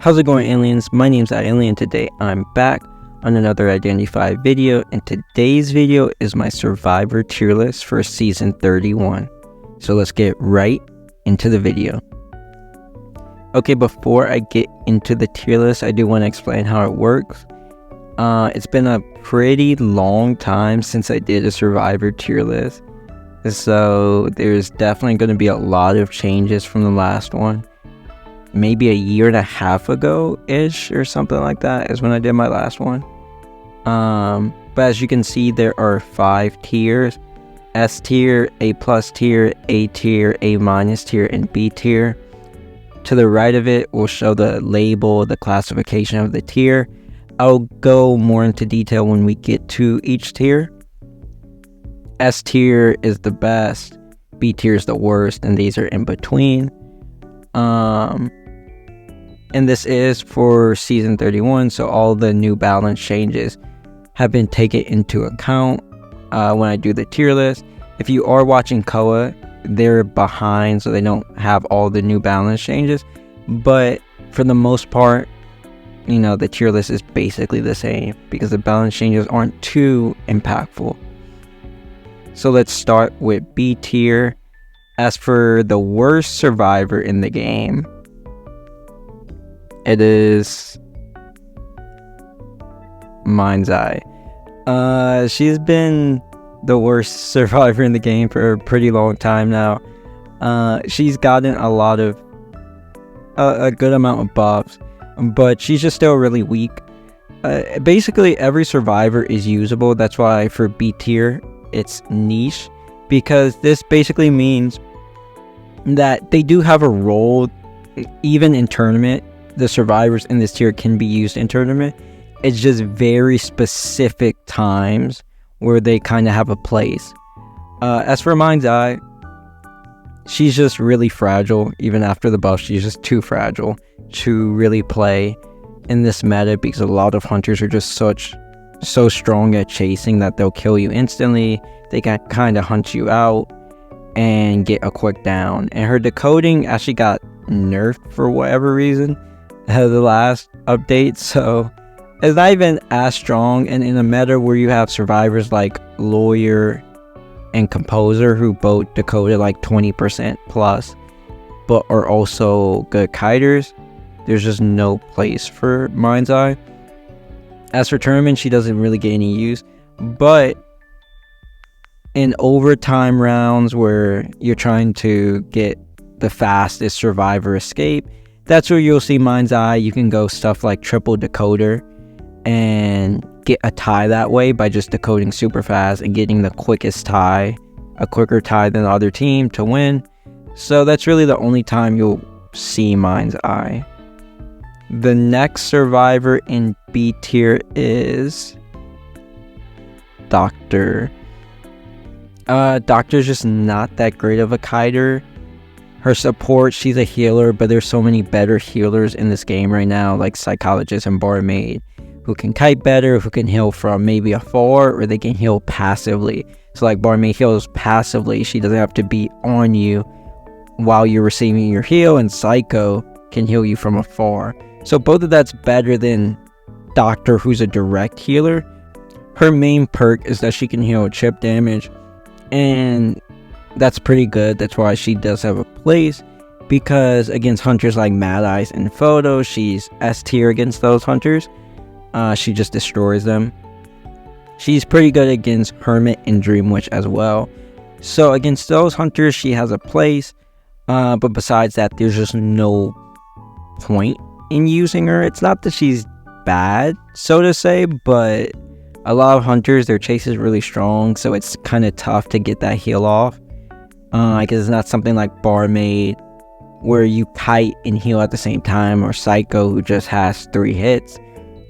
How's it going, aliens? My name's IALiEN. Today I'm back on another Identity 5 video, and today's video is my survivor tier list for season 31. So let's get right into the video. Okay, before I get into the tier list, I do want to explain how it works. It's been a pretty long time since I did a survivor tier list, so there's definitely going to be a lot of changes from the last one. Maybe a year and a half ago-ish or something like that is when I did my last one. But as you can see, there are 5 tiers: S tier, A plus tier, A tier, A minus tier, and B tier. To the right of it will show the label, the classification of the tier. I'll go more into detail when we get to each tier. S tier is the best, B tier is the worst, and these are in between. And this is for season 31, so all the new balance changes have been taken into account when I do the tier list. If you are watching Koa, they're behind, so they don't have all the new balance changes, but for the most part, you know, the tier list is basically the same because the balance changes aren't too impactful. So let's start with B tier. As for the worst survivor in the game, it is Mind's Eye. She's been the worst survivor in the game for a pretty long time now. She's gotten a lot of a good amount of buffs, but she's just still really weak. Basically every survivor is usable. That's why for B tier it's niche, because this basically means that they do have a role even in tournament. The survivors in this tier can be used in tournament. It's just very specific times where they kind of have a place. As for Mind's Eye, she's just really fragile. Even after the buff, she's just too fragile to really play in this meta, because a lot of hunters are just so strong at chasing that they'll kill you instantly. They can kind of hunt you out and get a quick down. And her decoding actually got nerfed for whatever reason the last update, so it's not even as strong. And in a meta where you have survivors like Lawyer and Composer, who both decoded like 20% plus but are also good kiters, there's just no place for Mind's Eye. As for tournament, she doesn't really get any use, but in overtime rounds where you're trying to get the fastest survivor escape, that's where you'll see Mind's Eye. You can go stuff like triple decoder and get a tie that way by just decoding super fast and getting the quickest tie, a quicker tie than the other team to win. So that's really the only time you'll see Mind's Eye. The next survivor in B tier is Doctor. Doctor's just not that great of a kiter. Her support, she's a healer, but there's so many better healers in this game right now, like Psychologist and Barmaid, who can kite better, who can heal from maybe afar, or they can heal passively. So like Barmaid heals passively, she doesn't have to be on you while you're receiving your heal, and Psycho can heal you from afar. So both of that's better than Doctor, who's a direct healer. Her main perk is that she can heal chip damage, and that's pretty good. That's why she does have a place, because against hunters like Mad Eyes and Photo, she's S tier against those hunters. She just destroys them. She's pretty good against Hermit and Dream Witch as well. So against those hunters, she has a place. But besides that, there's just no point in using her. It's not that she's bad, so to say, but a lot of hunters, their chase is really strong, so it's kind of tough to get that heal off. Because it's not something like Barmaid, where you kite and heal at the same time, or Psycho, who just has 3 hits.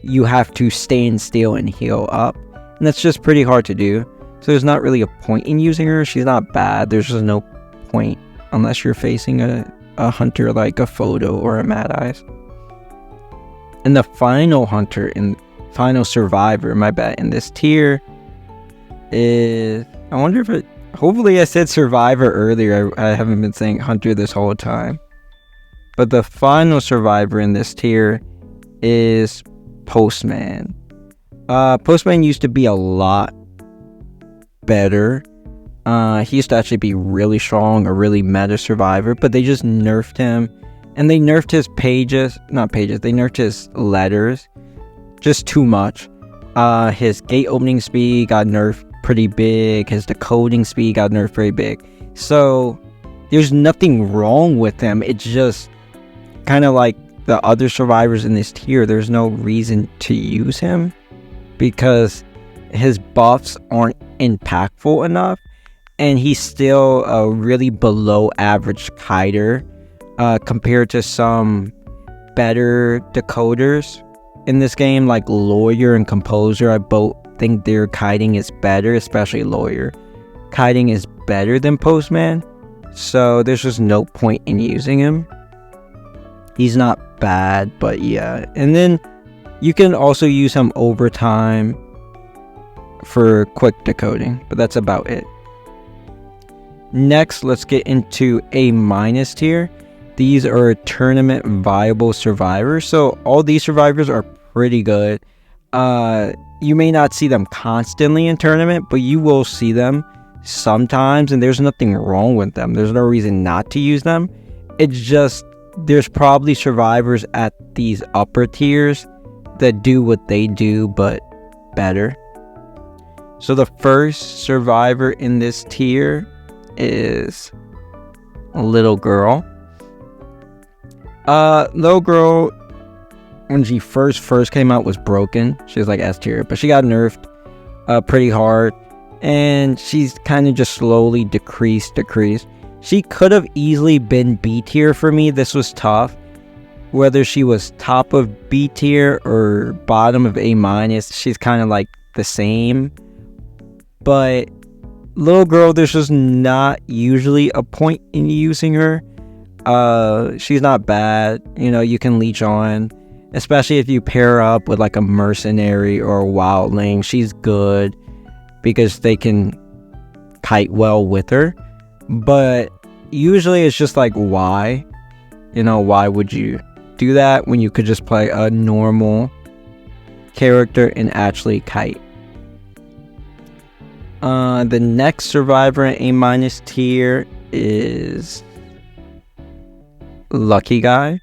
You have to stand still and heal up, and that's just pretty hard to do. So there's not really a point in using her. She's not bad. There's just no point unless you're facing a hunter like a Photo or a Mad Eyes. And the final hunter final survivor, my bad, in this tier is, I wonder if it, hopefully I said survivor earlier. I haven't been saying hunter this whole time. But the final survivor in this tier is Postman. Postman used to be a lot better. He used to actually be really strong, a really meta survivor, but they just nerfed him. And they nerfed his they nerfed his letters just too much. His gate opening speed got nerfed pretty big. His decoding speed got nerfed pretty big. So there's nothing wrong with him. It's just kind of like the other survivors in this tier. There's no reason to use him because his buffs aren't impactful enough. And he's still a really below average kiter compared to some better decoders in this game, like Lawyer and Composer. I both think their kiting is better, especially Lawyer. Kiting is better than Postman, so there's just no point in using him. He's not bad, but yeah. And then you can also use him overtime for quick decoding, but that's about it. Next, let's get into A- tier. These are tournament viable survivors. So all these survivors are pretty good. You may not see them constantly in tournament, but you will see them sometimes, and there's nothing wrong with them. There's no reason not to use them. It's just there's probably survivors at these upper tiers that do what they do, but better. So the first survivor in this tier is a little girl. Little girl, when she first came out, was broken. She was like S tier, but she got nerfed pretty hard, and she's kind of just slowly decreased. She could have easily been B tier for me. This was tough. Whether she was top of B tier or bottom of A-, she's kind of like the same. But little girl, there's just not usually a point in using her. She's not bad. You know, you can leech on, especially if you pair up with like a Mercenary or a Wildling. She's good because they can kite well with her. But usually it's just like, why? You know, why would you do that when you could just play a normal character and actually kite? The next survivor in A- tier is Lucky Guy.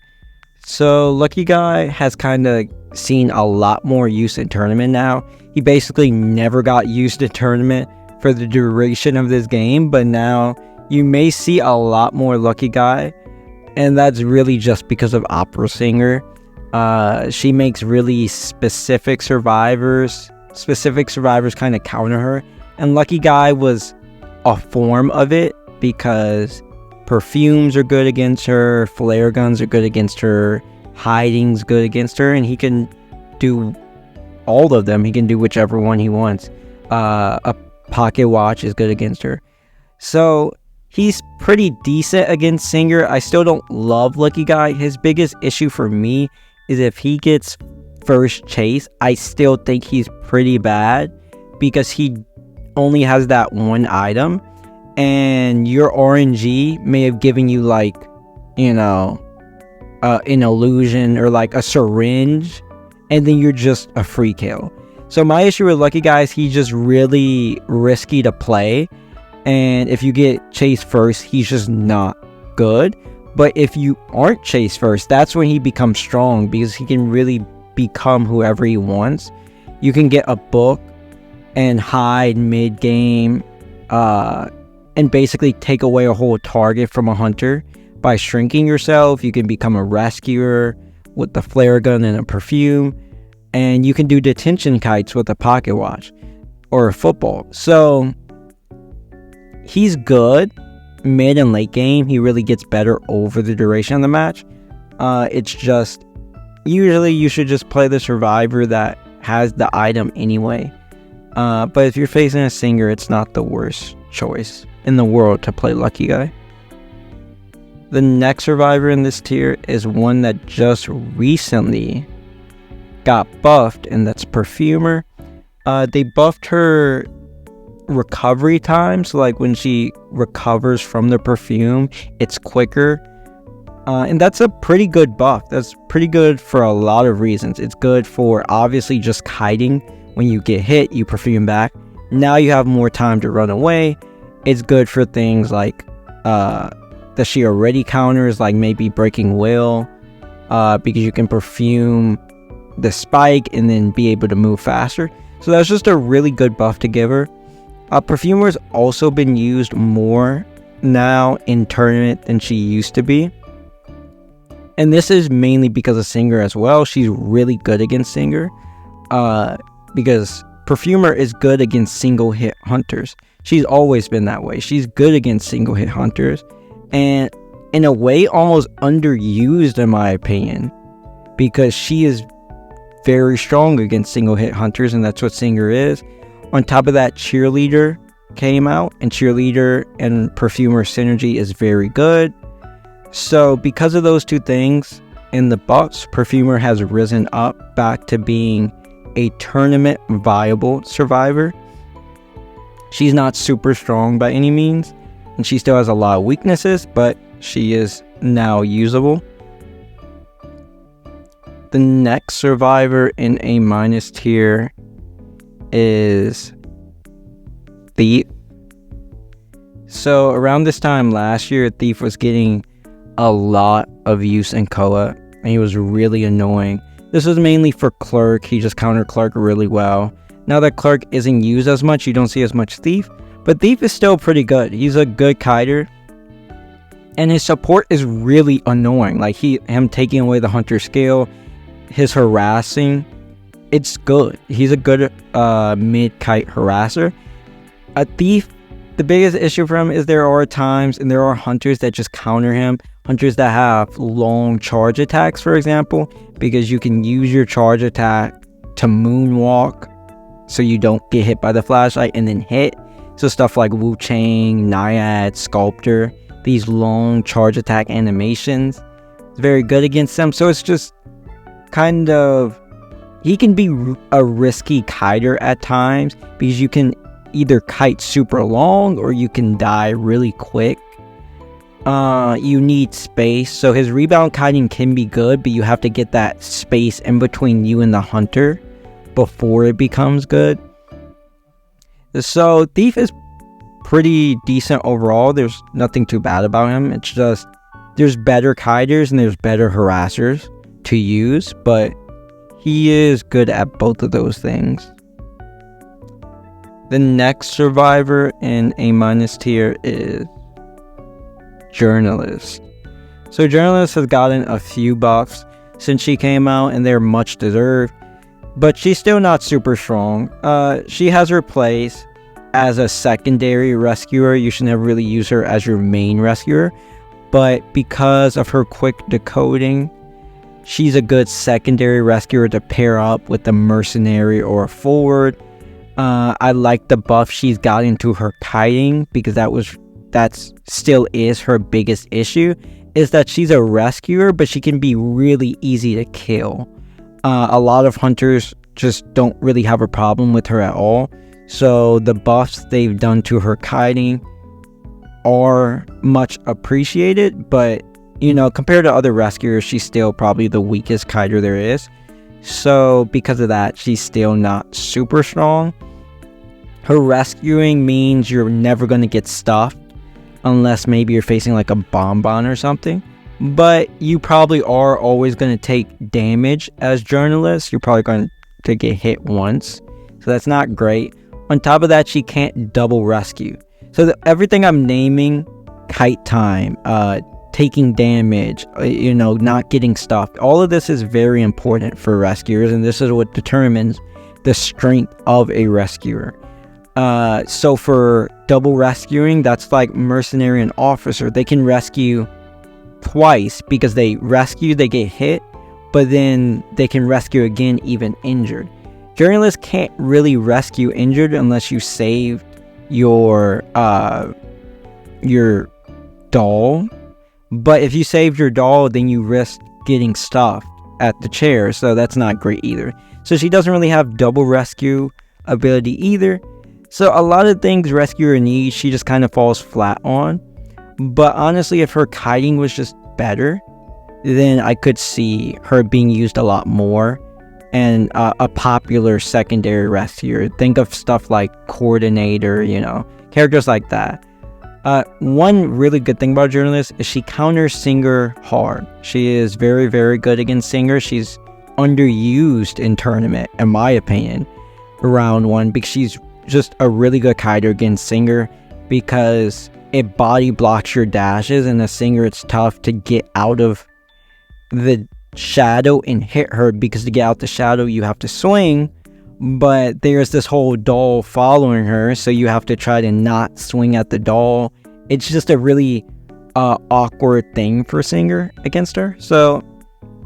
So Lucky Guy has kind of seen a lot more use in tournament now. He basically never got used in tournament for the duration of this game, but now you may see a lot more Lucky Guy, and that's really just because of Opera Singer. She makes really specific survivors kind of counter her, and Lucky Guy was a form of it because perfumes are good against her, flare guns are good against her, hiding's good against her, and he can do all of them. He can do whichever one he wants. A pocket watch is good against her. So he's pretty decent against Singer. I still don't love Lucky Guy. His biggest issue for me is if he gets first chase, I still think he's pretty bad because he only has that one item, and your RNG may have given you like, you know, an illusion or like a syringe, and then you're just a free kill. So my issue with Lucky Guy is he's just really risky to play, and if you get chased first, he's just not good. But if you aren't chased first, that's when he becomes strong because he can really become whoever he wants. You can get a book and hide mid-game and basically take away a whole target from a hunter by shrinking yourself. You can become a rescuer with the flare gun and a perfume, and you can do detention kites with a pocket watch or a football. So he's good mid and late game. He really gets better over the duration of the match. It's just usually you should just play the survivor that has the item anyway. But if you're facing a Singer, it's not the worst choice in the world to play Lucky Guy. The next survivor in this tier is one that just recently got buffed, and that's Perfumer. They buffed her recovery time, so like when she recovers from the perfume, it's quicker. And that's a pretty good buff. That's pretty good for a lot of reasons. It's good for obviously just kiting. When you get hit, you perfume back. Now you have more time to run away. It's good for things like that she already counters, like maybe Breaking Will, because you can perfume the spike and then be able to move faster. So that's just a really good buff to give her. Perfumer's also been used more now in tournament than she used to be. And this is mainly because of Singer as well. She's really good against Singer. Because Perfumer is good against single hit hunters. She's always been that way. She's good against single hit hunters. And in a way, almost underused in my opinion. Because she is very strong against single hit hunters, and that's what Singer is. On top of that, Cheerleader came out, and Cheerleader and Perfumer synergy is very good. So because of those two things in the buffs, Perfumer has risen up back to being a tournament viable survivor. She's not super strong by any means, and she still has a lot of weaknesses, but she is now usable. The next survivor in A- tier is Thief. So around this time last year, Thief was getting a lot of use in Koa, and he was really annoying. This was mainly for Clerk. He just countered Clerk really well. Now that Clerk isn't used as much, you don't see as much Thief, but Thief is still pretty good. He's a good kiter, and his support is really annoying. Like him taking away the hunter skill, his harassing, it's good. He's a good mid-kite harasser. A Thief, the biggest issue for him is there are times and there are hunters that just counter him. Hunters that have long charge attacks, for example, because you can use your charge attack to moonwalk so you don't get hit by the flashlight and then hit. So stuff like Wu Chang, Naiad, Sculptor, these long charge attack animations, it's very good against them. So it's just kind of, he can be a risky kiter at times because you can either kite super long or you can die really quick. You need space, so his rebound kiting can be good, but you have to get that space in between you and the hunter before it becomes good. So Thief is pretty decent overall. There's nothing too bad about him. It's just there's better kiters and there's better harassers to use, but he is good at both of those things. The next survivor in A- tier is Journalist. So Journalist has gotten a few buffs since she came out, and they're much deserved, but she's still not super strong. She has her place as a secondary rescuer. You should never really use her as your main rescuer, but because of her quick decoding, she's a good secondary rescuer to pair up with a Mercenary or a forward. I like the buff she's got into her kiting, because that still is her biggest issue, is that she's a rescuer, but she can be really easy to kill. A lot of hunters just don't really have a problem with her at all. So the buffs they've done to her kiting are much appreciated, but you know, compared to other rescuers, she's still probably the weakest kiter there is. So because of that, she's still not super strong. Her rescuing means you're never going to get stuffed, unless maybe you're facing like a bonbon or something. But you probably are always going to take damage as Journalist. You're probably going to get hit once. So that's not great. On top of that, she can't double rescue. So everything I'm naming, kite time, taking damage, not getting stuffed, all of this is very important for rescuers, and this is what determines the strength of a rescuer. So for double rescuing, that's like Mercenary and Officer. They can rescue twice because they rescue, they get hit, but then they can rescue again even injured. Journalist can't really rescue injured unless you saved your doll. But if you saved your doll, then you risk getting stuffed at the chair, so that's not great either. So she doesn't really have double rescue ability either. So a lot of things rescuer needs, she just kind of falls flat on. But honestly, if her kiting was just better, then I could see her being used a lot more and a popular secondary rescuer. Think of stuff like Coordinator, characters like that. One really good thing about Journalist is she counters Singer hard. She is very, very good against Singer. She's underused in tournament, in my opinion, round 1, because she's just a really good kiter against Singer, because it body blocks your dashes, and a Singer, it's tough to get out of the shadow and hit her, because to get out the shadow you have to swing, but there's this whole doll following her, so you have to try to not swing at the doll. It's just a really awkward thing for Singer against her, so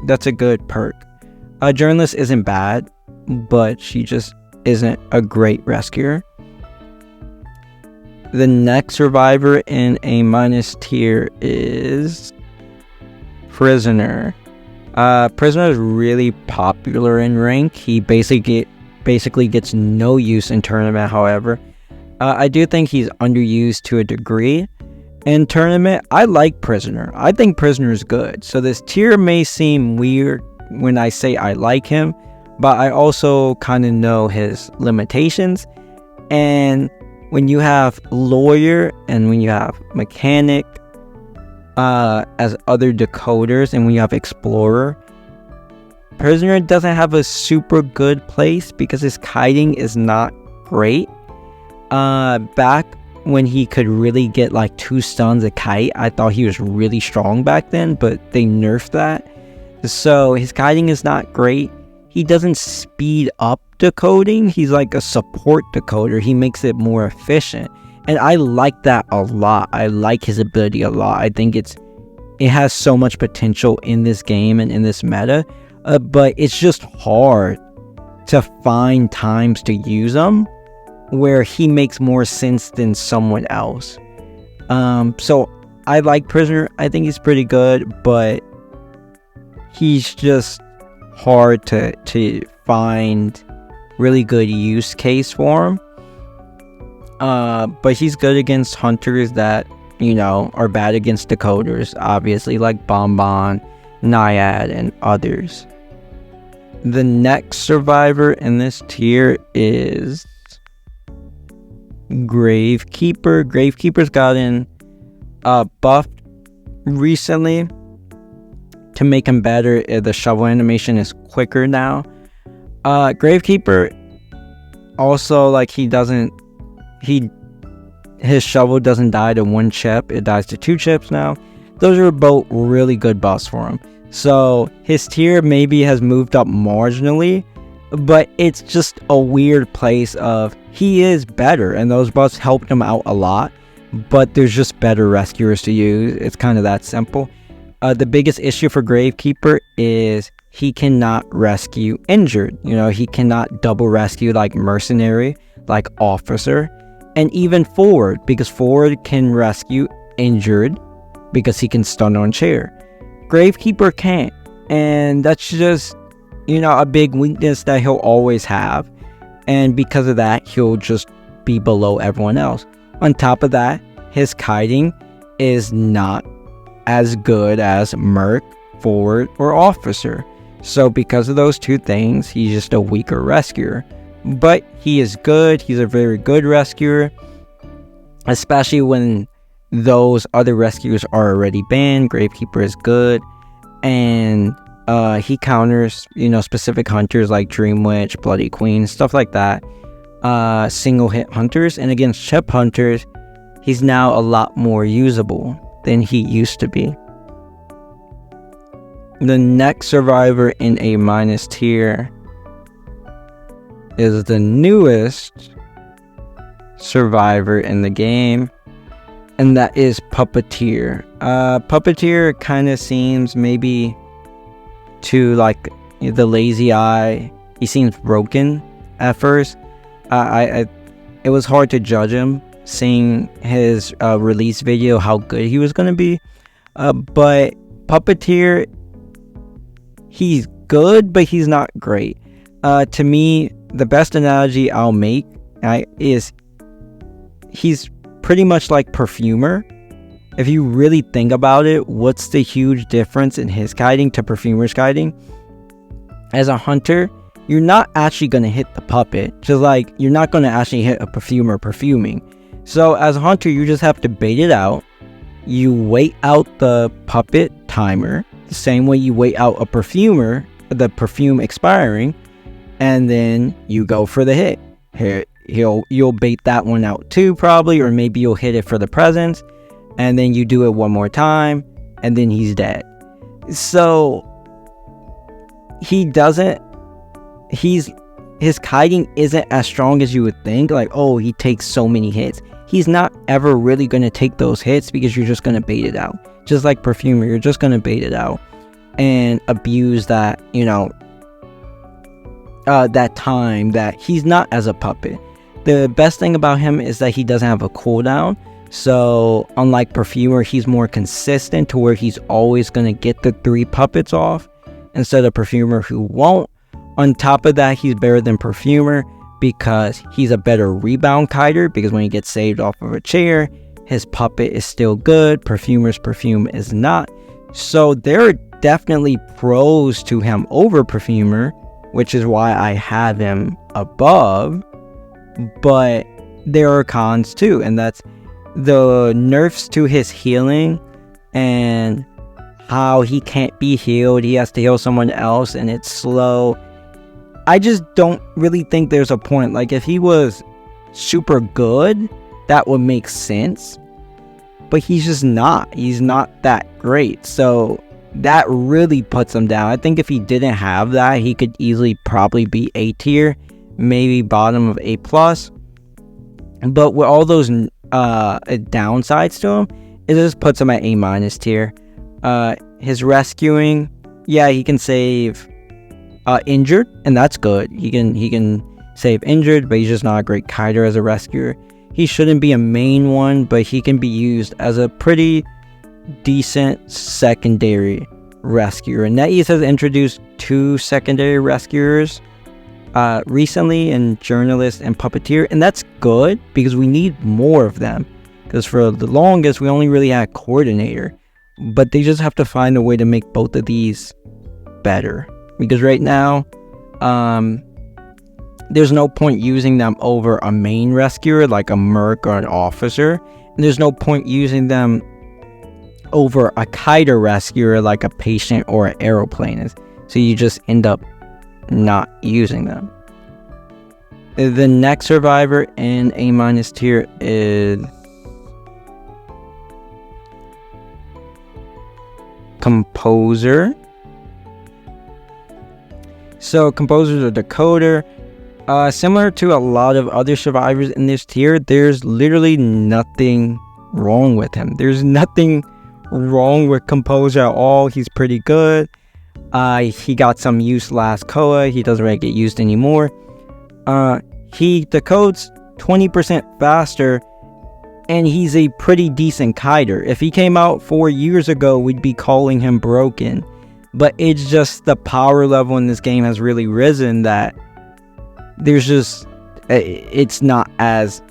that's a good perk. Journalist isn't bad, but she just isn't a great rescuer. The next survivor in A- tier is Prisoner. Prisoner is really popular in rank. He basically gets no use in tournament, however. I do think he's underused to a degree. In tournament, I like Prisoner. I think Prisoner is good. So this tier may seem weird when I say I like him, but I also kind of know his limitations. And when you have Lawyer and when you have Mechanic as other decoders, and when you have Explorer, Prisoner doesn't have a super good place because his kiting is not great. Back when he could really get like 2 stuns a kite, I thought he was really strong back then, but they nerfed that. So his kiting is not great. He doesn't speed up decoding. He's like a support decoder. He makes it more efficient. And I like that a lot. I like his ability a lot. I think it has so much potential in this game and in this meta. But it's just hard to find times to use him where he makes more sense than someone else. So I like Prisoner. I think he's pretty good, but he's just hard to find really good use case for him. But he's good against hunters that, are bad against decoders, obviously, like Bonbon, Naiad, and others. The next survivor in this tier is Gravekeeper. Gravekeeper's gotten buffed recently to make him better. The shovel animation is quicker now. Gravekeeper also, like, his shovel doesn't die to 1 chip, it dies to 2 chips now. Those are both really good buffs for him. So his tier maybe has moved up marginally, but it's just a weird place of he is better, and those buffs helped him out a lot, but there's just better rescuers to use. It's kind of that simple. The biggest issue for Gravekeeper is he cannot rescue injured. He cannot double rescue like Mercenary, like Officer, and even Forward, because Forward can rescue injured because he can stun on chair. Gravekeeper can't, and that's just, a big weakness that he'll always have, and because of that, he'll just be below everyone else. On top of that, his kiting is not as good as Merc, Forward, or Officer. So because of those 2 things, he's just a weaker rescuer. But he is good. He's a very good rescuer, especially when those other rescuers are already banned. Gravekeeper is good, and he counters, specific hunters like Dream Witch, Bloody Queen, stuff like that. Single hit hunters, and against chip hunters, he's now a lot more usable than he used to be. The next survivor in A- tier is the newest survivor in the game, and that is Puppeteer. Puppeteer kind of seems, maybe to like the lazy eye, he seems broken at first. It was hard to judge him seeing his release video how good he was going to be, but Puppeteer, he's good, but he's not great. To me, the best analogy I'll make is he's pretty much like Perfumer, if you really think about it, what's the huge difference in his kiting to Perfumer's kiting? As a hunter, you're not actually going to hit the puppet, just like you're not going to actually hit a Perfumer perfuming. So as a hunter, you just have to bait it out. You wait out the puppet timer, the same way you wait out a Perfumer, the perfume expiring, and then you go for the hit. Here, you'll bait that one out too, probably, or maybe you'll hit it for the presence, and then you do it one more time, and then he's dead. So his kiting isn't as strong as you would think. Like, oh, he takes so many hits. He's not ever really going to take those hits because you're just going to bait it out. Just like Perfumer, you're just going to bait it out and abuse that, that time that he's not as a puppet. The best thing about him is that he doesn't have a cooldown. So unlike Perfumer, he's more consistent to where he's always going to get the 3 puppets off instead of Perfumer who won't. On top of that, he's better than Perfumer because he's a better rebound kiter, because when he gets saved off of a chair, his puppet is still good. Perfumer's perfume is not. So there are definitely pros to him over Perfumer, which is why I have him above. But there are cons too, and that's the nerfs to his healing and how he can't be healed. He has to heal someone else and it's slow. I just don't really think there's a point. Like, if he was super good, that would make sense. But he's just not. He's not that great. So that really puts him down. I think if he didn't have that, he could easily probably be A tier, maybe bottom of A+. But with all those downsides to him, it just puts him at A- tier. His rescuing, yeah, he can save injured, and that's good. He can save injured, but he's just not a great kiter as a rescuer. He shouldn't be a main one, but he can be used as a pretty decent secondary rescuer. NetEase has introduced 2 secondary rescuers recently in Journalist and Puppeteer, and that's good because we need more of them, because for the longest we only really had Coordinator, but they just have to find a way to make both of these better, because right now there's no point using them over a main rescuer like a merc or an officer, and there's no point using them over a kiter rescuer like a patient or an aeroplanist, so you just end up not using them. The next survivor in A- tier is Composer. So Composer's a decoder. Similar to a lot of other survivors in this tier, there's literally nothing wrong with him. There's nothing wrong with Composer at all. He's pretty good. He got some use last Koa. He doesn't really get used anymore. He decodes 20% faster, and he's a pretty decent kiter. If he came out 4 years ago, we'd be calling him broken. But it's just the power level in this game has really risen that there's just, it's not as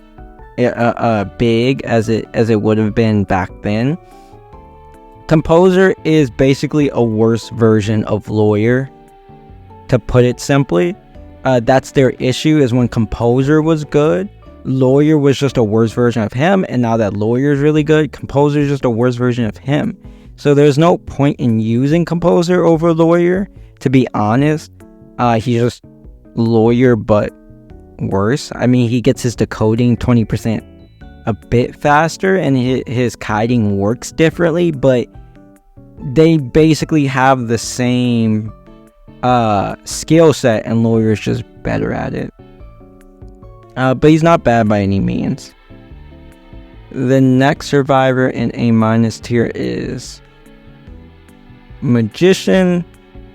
big as it would have been back then. Composer is basically a worse version of Lawyer, to put it simply. That's their issue, is when Composer was good, Lawyer was just a worse version of him, and now that Lawyer is really good, Composer is just a worse version of him. So there's no point in using Composer over Lawyer, to be honest. He's just Lawyer but worse. I mean, he gets his decoding 20% a bit faster, and his kiting works differently, but they basically have the same skill set, and Lawyer is just better at it. But he's not bad by any means. The next survivor in A- tier is Magician.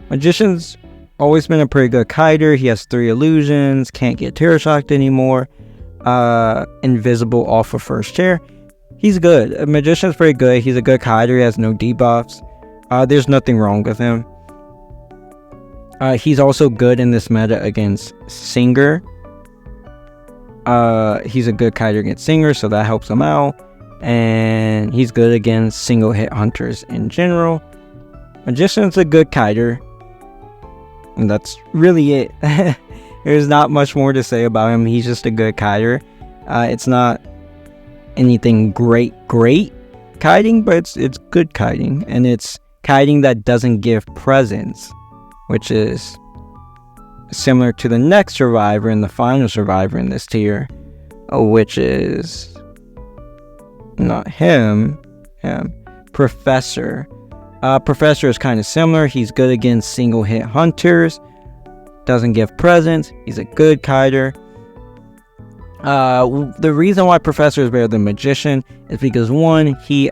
Magician's always been a pretty good kiter. He has 3 illusions, can't get terror shocked anymore, invisible off of first chair. He's good. Magician's pretty good. He's a good kiter. He has no debuffs. There's nothing wrong with him. He's also good in this meta against Singer. He's a good kiter against Singer, so that helps him out. and he's good against single hit hunters in general. Magician's a good kiter, and that's really it. There's not much more to say about him. He's just a good kiter. It's not anything great kiting, but it's good kiting, and it's kiting that doesn't give presents, which is similar to the next survivor and the final survivor in this tier, which is not him, Professor. Professor is kind of similar. He's good against single hit hunters, doesn't give presents. He's a good kiter. The reason why Professor is better than Magician is because, one, he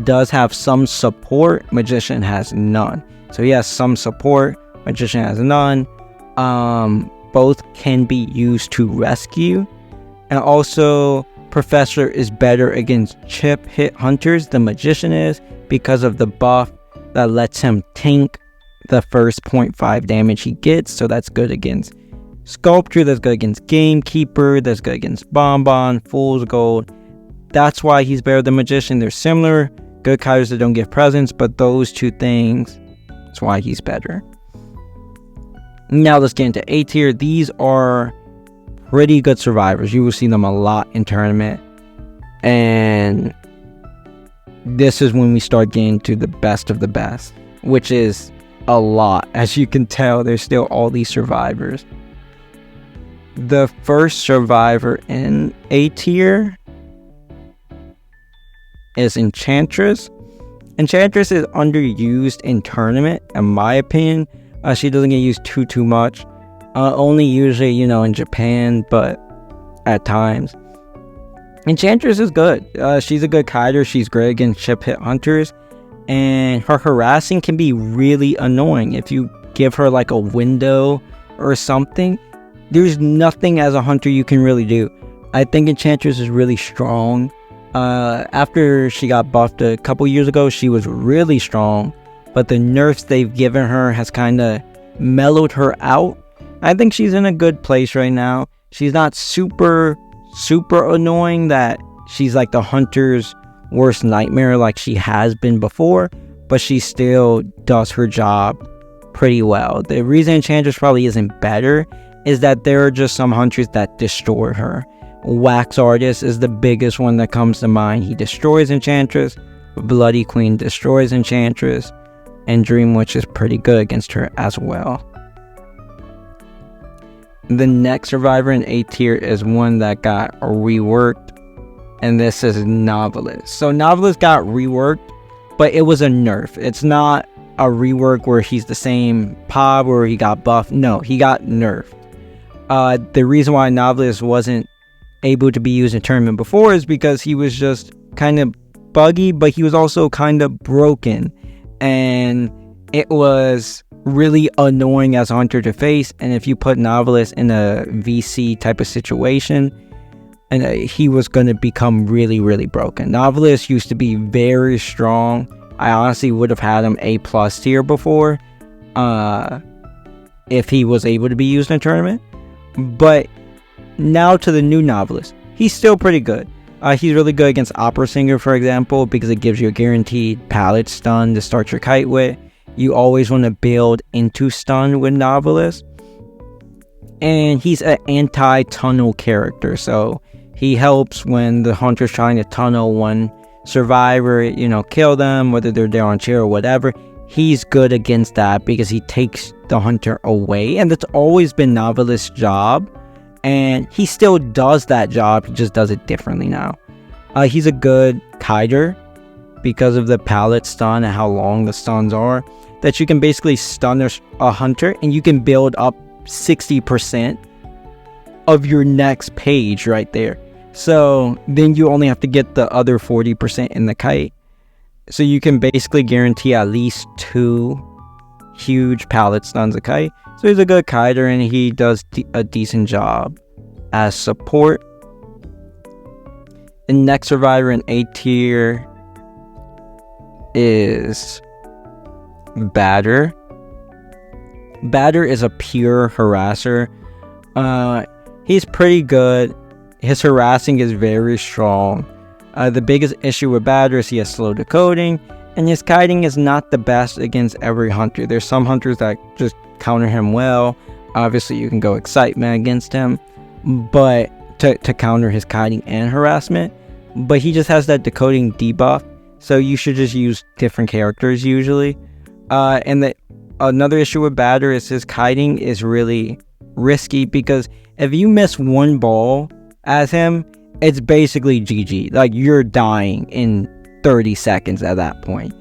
does have some support. Magician has none. So he has some support. Magician has none. Both can be used to rescue. And also, Professor is better against chip hit hunters than Magician is because of the buff that lets him tank the first 0.5 damage he gets. So that's good against Sculpture, that's good against Gamekeeper, that's good against Bonbon, Fool's Gold. That's why he's better than Magician. They're similar, good kiters that don't give presents, but those two things, that's why he's better. Now let's get into A tier. These are pretty good survivors. You will see them a lot in tournament, and this is when we start getting to the best of the best, which is a lot. As you can tell, there's still all these survivors. The first survivor in A tier is Enchantress. Enchantress is underused in tournament, in my opinion. She doesn't get used too much. Only usually, in Japan, but at times. Enchantress is good. She's a good kiter. She's great against chip hit hunters. And her harassing can be really annoying. If you give her like a window or something, there's nothing as a hunter you can really do. I think Enchantress is really strong. After she got buffed a couple years ago, she was really strong. But the nerfs they've given her has kind of mellowed her out. I think she's in a good place right now. She's not super annoying that she's like the hunter's worst nightmare like she has been before, but she still does her job pretty well. The reason Enchantress probably isn't better is that there are just some hunters that destroy her. Wax Artist is the biggest one that comes to mind. He destroys Enchantress. Bloody Queen destroys Enchantress. And Dream Witch is pretty good against her as well. The next survivor in A tier is one that got reworked, and this is Novelist. So Novelist got reworked, but it was a nerf. It's not a rework where he's the same pop or he got buffed. No, he got nerfed. The reason why Novelist wasn't able to be used in tournament before is because he was just kind of buggy, but he was also kind of broken, and it was really annoying as a hunter to face. And if you put Novelist in a VC type of situation, and he was going to become really broken. Novelist used to be very strong. I honestly would have had him A+ tier before, if he was able to be used in a tournament. But now to the new Novelist, he's still pretty good. He's really good against Opera Singer, for example, because it gives you a guaranteed pallet stun to start your kite with. You always want to build into stun with Novelist. And he's an anti-tunnel character, so he helps when the hunter's trying to tunnel one survivor, kill them, whether they're there on chair or whatever. He's good against that because he takes the hunter away, and that's always been Novelist's job. And he still does that job, he just does it differently now. He's a good kiter because of the pallet stun and how long the stuns are, that you can basically stun a hunter and you can build up 60% of your next page right there. So then you only have to get the other 40% in the kite. So you can basically guarantee at least 2 huge pallet stuns a kite. So he's a good kiter, and he does a decent job as support. The next survivor in A tier is Batter. Batter is a pure harasser. He's pretty good. His harassing is very strong. The biggest issue with Badger is he has slow decoding, and his kiting is not the best against every hunter. There's some hunters that just counter him well. Obviously, you can go Excitement against him, but to counter his kiting and harassment. But he just has that decoding debuff, so you should just use different characters usually. And another issue with Badger is his kiting is really risky, because if you miss one ball as him, it's basically GG. Like, you're dying in 30 seconds at that point.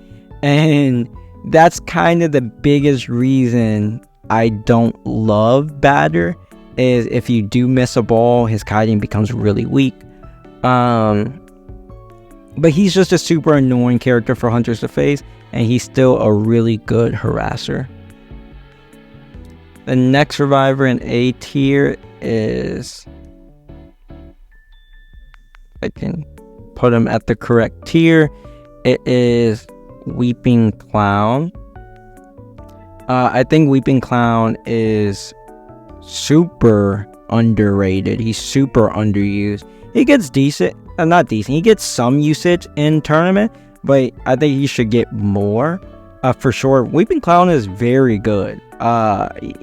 And that's kind of the biggest reason I don't love Badger, is if you do miss a ball, his kiting becomes really weak. But he's just a super annoying character for hunters to face, and he's still a really good harasser. The next survivor in A tier is, I can put him at the correct tier, it is Weeping Clown. I think Weeping Clown is super underrated. He's super underused. He gets decent, not decent, he gets some usage in tournament, but I think he should get more, for sure. Weeping Clown is very good.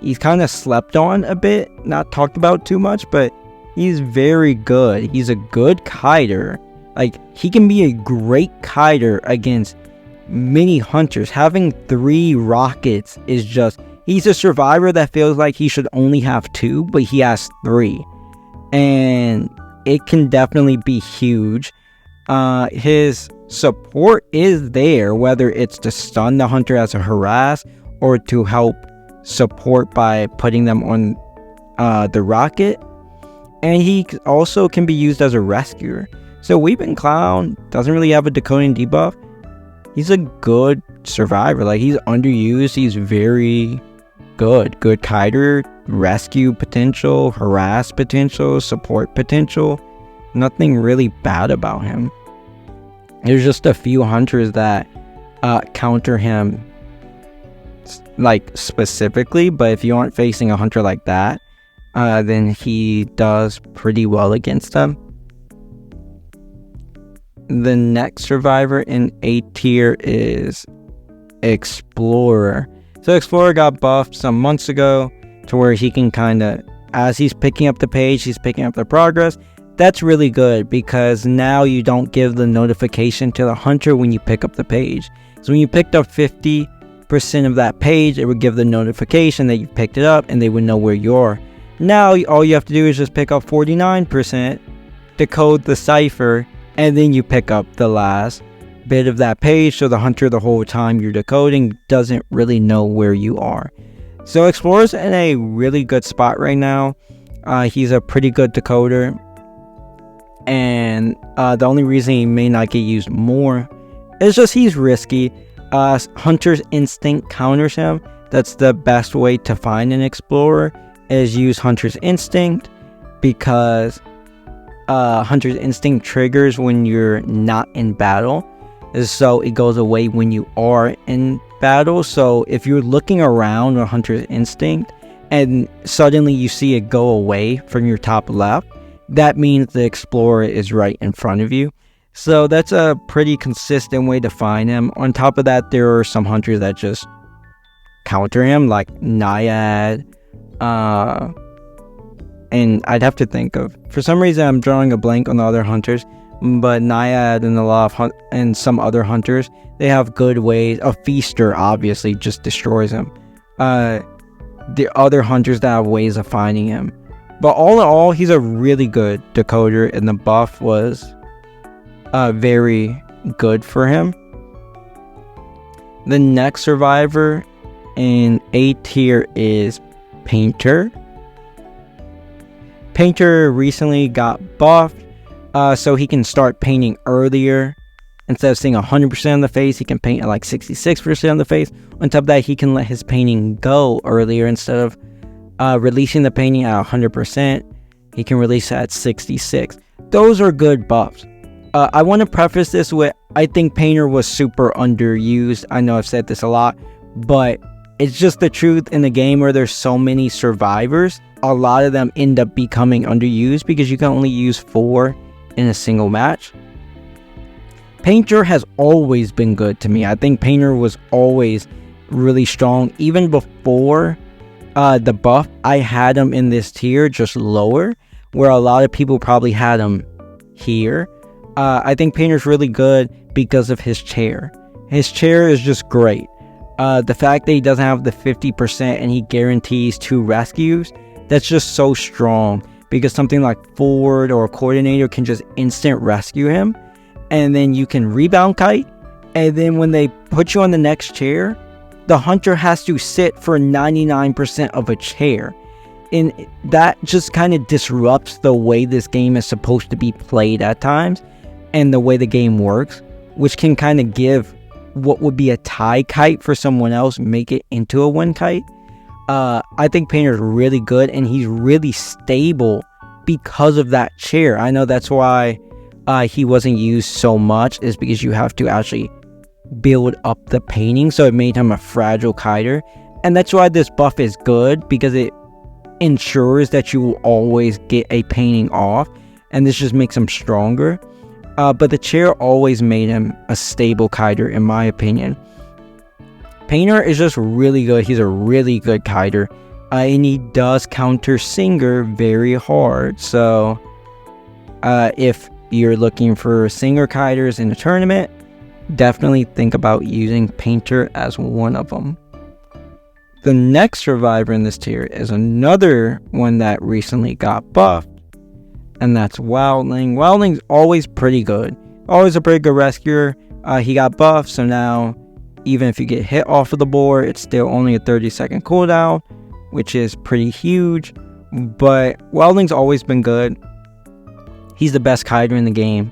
He's kind of slept on a bit, not talked about too much, but he's very good. He's a good kiter. Like, he can be a great kiter against many hunters. Having 3 rockets is just, he's a survivor that feels like he should only have 2, but he has 3. And it can definitely be huge. His support is there, whether it's to stun the hunter as a harass or to help support by putting them on the rocket. And he also can be used as a rescuer. So Weeping Clown doesn't really have a decoding debuff. He's a good survivor. Like, he's underused. He's very good. Good kiter, rescue potential, harass potential, support potential. Nothing really bad about him. There's just a few hunters that counter him, like, specifically. But if you aren't facing a hunter like that, then he does pretty well against them. The next survivor in A tier is Explorer. So Explorer got buffed some months ago to where he can kind of, as he's picking up the page, he's picking up the progress. That's really good, because now you don't give the notification to the hunter when you pick up the page. So when you picked up 50% of that page, it would give the notification that you picked it up, and they would know where you are. Now all you have to do is just pick up 49%, decode the cipher, and then you pick up the last bit of that page, so the hunter the whole time you're decoding doesn't really know where you are. So Explorer's in a really good spot right now. He's a pretty good decoder, and the only reason he may not get used more is just he's risky. Hunter's Instinct counters him. That's the best way to find an Explorer, is use Hunter's Instinct, because Hunter's Instinct triggers when you're not in battle, so it goes away when you are in battle. So if you're looking around with Hunter's Instinct and suddenly you see it go away from your top left, that means the Explorer is right in front of you. So that's a pretty consistent way to find him. On top of that, there are some hunters that just counter him, like Naiad, and I'd have to think of, for some reason I'm drawing a blank on the other hunters, but Naiad and a lot of and some other hunters, they have good ways. A Feaster obviously just destroys him. The other hunters that have ways of finding him. But all in all, he's a really good decoder, and the buff was very good for him. The next survivor in A tier is Painter. Painter recently got buffed, so he can start painting earlier. Instead of seeing 100% of the face, he can paint at like 66% of the face. On top of that, he can let his painting go earlier. Instead of releasing the painting at 100%, he can release it at 66. Those are good buffs. I want to preface this with, I think Painter was super underused. I know I've said this a lot, but it's just the truth. In the game where there's so many survivors, a lot of them end up becoming underused because you can only use 4 in a single match. Painter has always been good to me. I think Painter was always really strong. Even before the buff, I had him in this tier, just lower, where a lot of people probably had him here. I think Painter's really good because of his chair. His chair is just great. The fact that he doesn't have the 50% and he guarantees 2 rescues, that's just so strong. Because something like Ford or a Coordinator can just instant rescue him. And then you can rebound kite. And then when they put you on the next chair, the hunter has to sit for 99% of a chair. And that just kind of disrupts the way this game is supposed to be played at times. And the way the game works. Which can kind of give what would be a tie kite for someone else, make it into a win kite. I think Painter's really good. And he's really stable because of that chair. I know that's why he wasn't used so much, is because you have to actually build up the painting, so it made him a fragile kiter. And that's why this buff is good, because it ensures that you will always get a painting off, and this just makes him stronger. But the chair always made him a stable kiter, in my opinion. Painter is just really good. He's a really good kiter, and he does counter Singer very hard. So if you're looking for Singer kiters in a tournament, definitely think about using Painter as one of them. The next survivor in this tier is another one that recently got buffed, and that's Wildling. Wildling's always pretty good. Always a pretty good rescuer. He got buffed, so now even if you get hit off of the board, it's still only a 30-second cooldown, which is pretty huge. But Wildling's always been good. He's the best kiter in the game,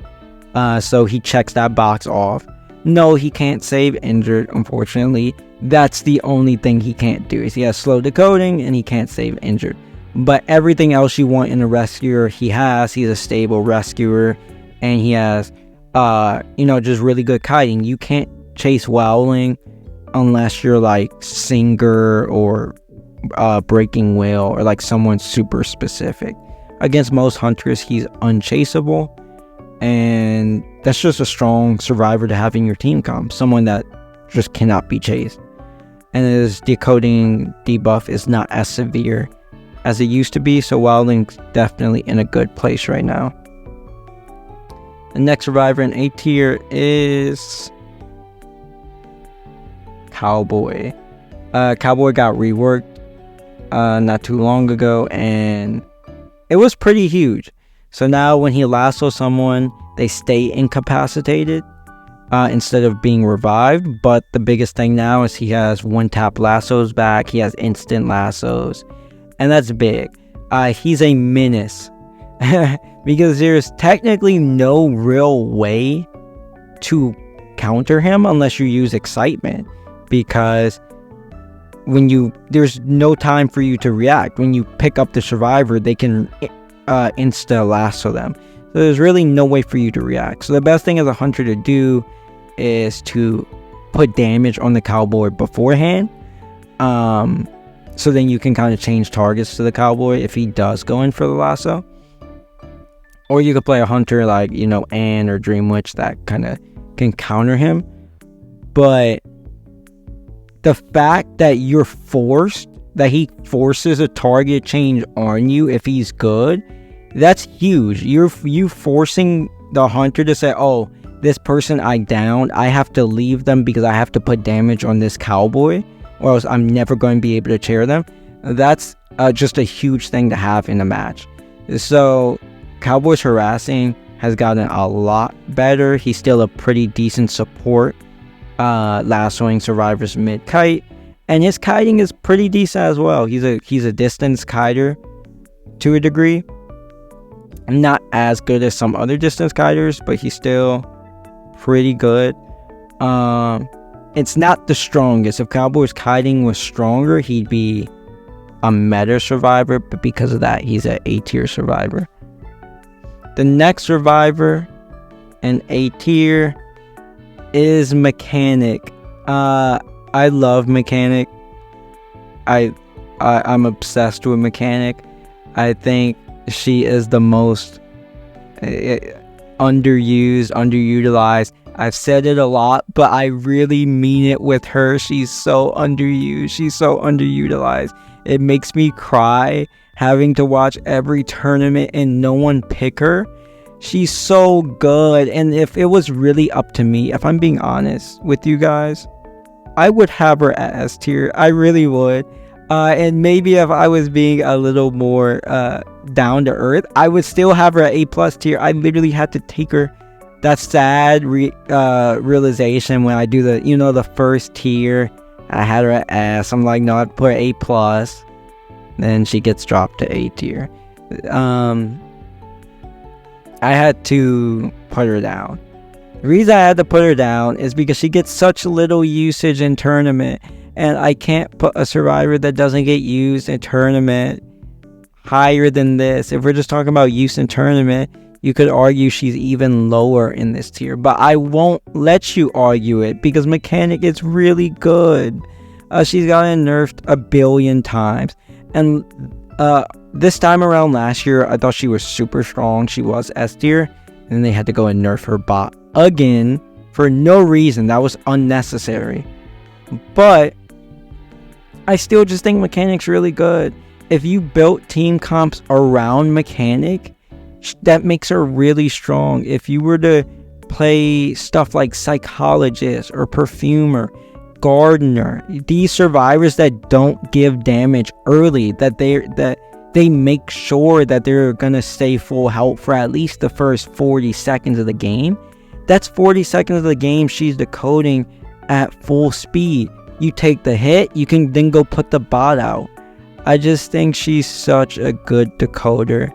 so he checks that box off. No, he can't save injured, unfortunately. That's the only thing he can't do, is he has slow decoding and he can't save injured. But everything else you want in a rescuer, he has. He's a stable rescuer, and he has, just really good kiting. You can't chase Wildling unless you're like Singer or Breaking Whale, or like someone super specific. Against most hunters, he's unchaseable, and that's just a strong survivor to have in your team comp. Someone that just cannot be chased. And his decoding debuff is not as severe as it used to be, so Wildling's definitely in a good place right now. The next survivor in A tier is Cowboy. Cowboy got reworked not too long ago, and it was pretty huge. So now when he lassos someone, they stay incapacitated instead of being revived. But the biggest thing now is he has one-tap lassos back. He has instant lassos. And that's big. He's a menace. Because there's technically no real way to counter him unless you use excitement. Because there's no time for you to react. When you pick up the survivor, they can insta lasso them. So there's really no way for you to react. So the best thing as a hunter to do is to put damage on the Cowboy beforehand. So then you can kind of change targets to the Cowboy if he does go in for the lasso. Or you could play a hunter like, Anne or Dream Witch that kind of can counter him. But the fact that he forces a target change on you if he's good, that's huge. You forcing the hunter to say, oh, this person I downed, I have to leave them because I have to put damage on this Cowboy, or else I'm never going to be able to chair them. That's just a huge thing to have in a match. So Cowboy's harassing has gotten a lot better. He's still a pretty decent support, lassoing survivors mid-kite. And his kiting is pretty decent as well. He's a distance kiter to a degree. Not as good as some other distance kiters, but he's still pretty good. It's not the strongest. If Cowboy's kiting was stronger, he'd be a meta survivor, but because of that, he's an A tier survivor. The next survivor in A tier is Mechanic. I love Mechanic. I'm obsessed with Mechanic. I think she is the most underused, underutilized. I've said it a lot, but I really mean it with her. She's so underused. She's so underutilized. It makes me cry having to watch every tournament and no one pick her. She's so good. And if it was really up to me, if I'm being honest with you guys, I would have her at S tier. I really would. And maybe if I was being a little more down to earth, I would still have her at A+ tier. I literally had to take her. That sad realization when I do the first tier. I had her at S. I'm like, no, I'd put her A+. Then she gets dropped to A tier. I had to put her down. The reason I had to put her down is because she gets such little usage in tournament. And I can't put a survivor that doesn't get used in tournament higher than this. If we're just talking about use in tournament, you could argue she's even lower in this tier. But I won't let you argue it because mechanic is really good. She's gotten nerfed a billion times. And this time around last year, I thought she was super strong. She was S tier. And then they had to go and nerf her bot again for no reason. That was unnecessary. But I still just think mechanic's really good. If you built team comps around mechanic, that makes her really strong. If you were to play stuff like Psychologist or Perfumer, Gardener, these survivors that don't give damage early, that they make sure that they're gonna stay full health for at least the first 40 seconds of the game. That's 40 seconds of the game she's decoding at full speed. You take the hit, you can then go put the bot out. I just think she's such a good decoder,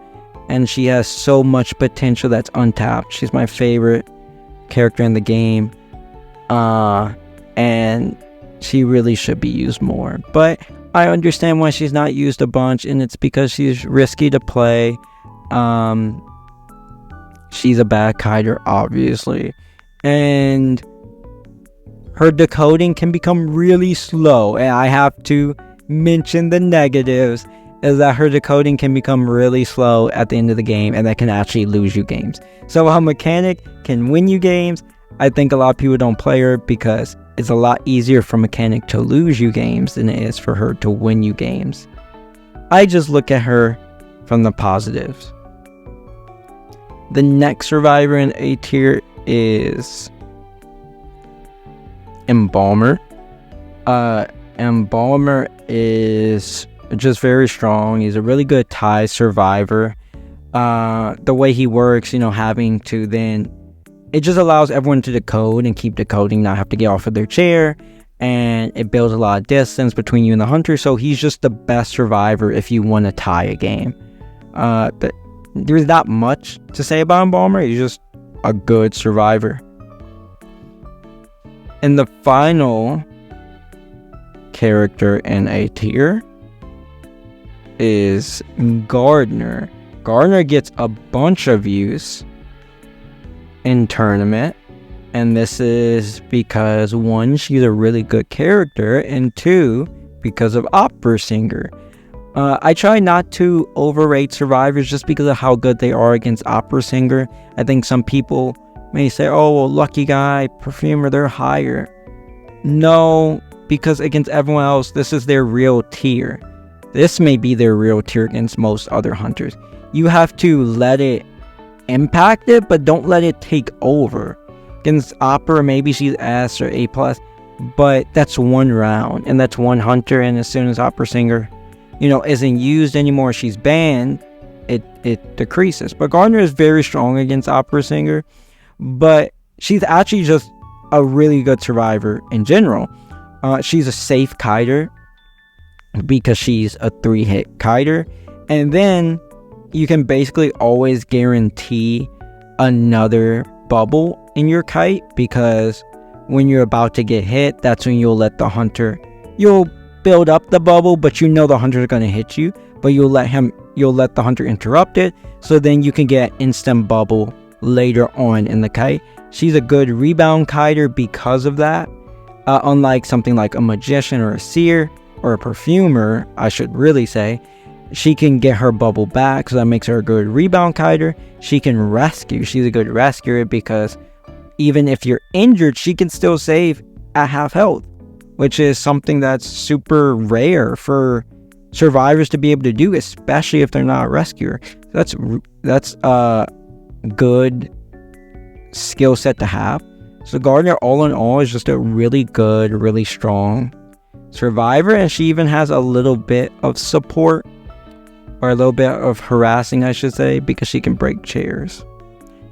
and she has so much potential that's untapped. She's my favorite character in the game, and she really should be used more. But I understand why she's not used a bunch, and it's because she's risky to play. She's a bad kiter, obviously, and her decoding can become really slow. And I have to mention the negatives, is that her decoding can become really slow at the end of the game, and that can actually lose you games. So while mechanic can win you games, I think a lot of people don't play her because it's a lot easier for mechanic to lose you games than it is for her to win you games. I just look at her from the positives. The next survivor in A tier is Embalmer. Embalmer is just very strong. He's a really good tie survivor. The way he works, having to then, it just allows everyone to decode and keep decoding, not have to get off of their chair, and it builds a lot of distance between you and the hunter. So he's just the best survivor if you want to tie a game. But there's not much to say about Embalmer. He's just a good survivor. And the final character in A tier is Gardener. Gardener gets a bunch of use in tournament, and this is because 1, she's a really good character, and 2, because of Opera Singer. I try not to overrate survivors just because of how good they are against Opera Singer. I think some people may say, oh, well, Lucky Guy, Perfumer, they're higher. No, because against everyone else, this is their real tier. This may be their real tier against most other hunters. You have to let it impact it, but don't let it take over. Against Opera, maybe she's S or A+, but that's one round, and that's one hunter, and as soon as Opera Singer, isn't used anymore, she's banned, it decreases. But Gardener is very strong against Opera Singer, but she's actually just a really good survivor in general. She's a safe kiter because she's a 3-hit kiter, and then you can basically always guarantee another bubble in your kite, because when you're about to get hit, that's when you'll let the hunter, you'll build up the bubble, but the hunter's going to hit you, but you'll let the hunter interrupt it, so then you can get instant bubble later on in the kite. She's a good rebound kiter because of that, unlike something like a magician or a seer or a perfumer, I should really say. She can get her bubble back, so that makes her a good rebound kiter. She can rescue. She's a good rescuer because even if you're injured, she can still save at half health, which is something that's super rare for survivors to be able to do, especially if they're not a rescuer. That's a good skill set to have. So Gardener, all in all, is just a really good, really strong survivor, and she even has a little bit of support, or a little bit of harassing, I should say, because she can break chairs.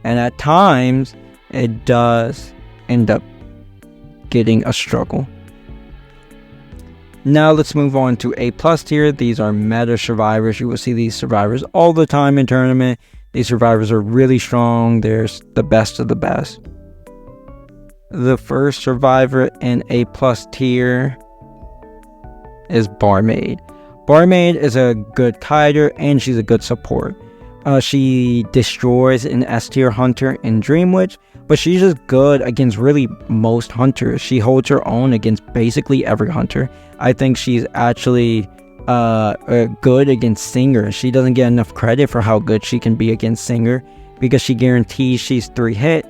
And at times, it does end up getting a struggle. Now let's move on to A+ tier. These are meta survivors. You will see these survivors all the time in tournament. These survivors are really strong. They're the best of the best. The first survivor in A+ tier is Barmaid. Barmaid is a good kiter, and she's a good support. She destroys an S tier hunter in Dreamwitch, but she's just good against really most hunters. She holds her own against basically every hunter. I think she's actually good against Singer. She doesn't get enough credit for how good she can be against Singer because she guarantees she's 3-hit.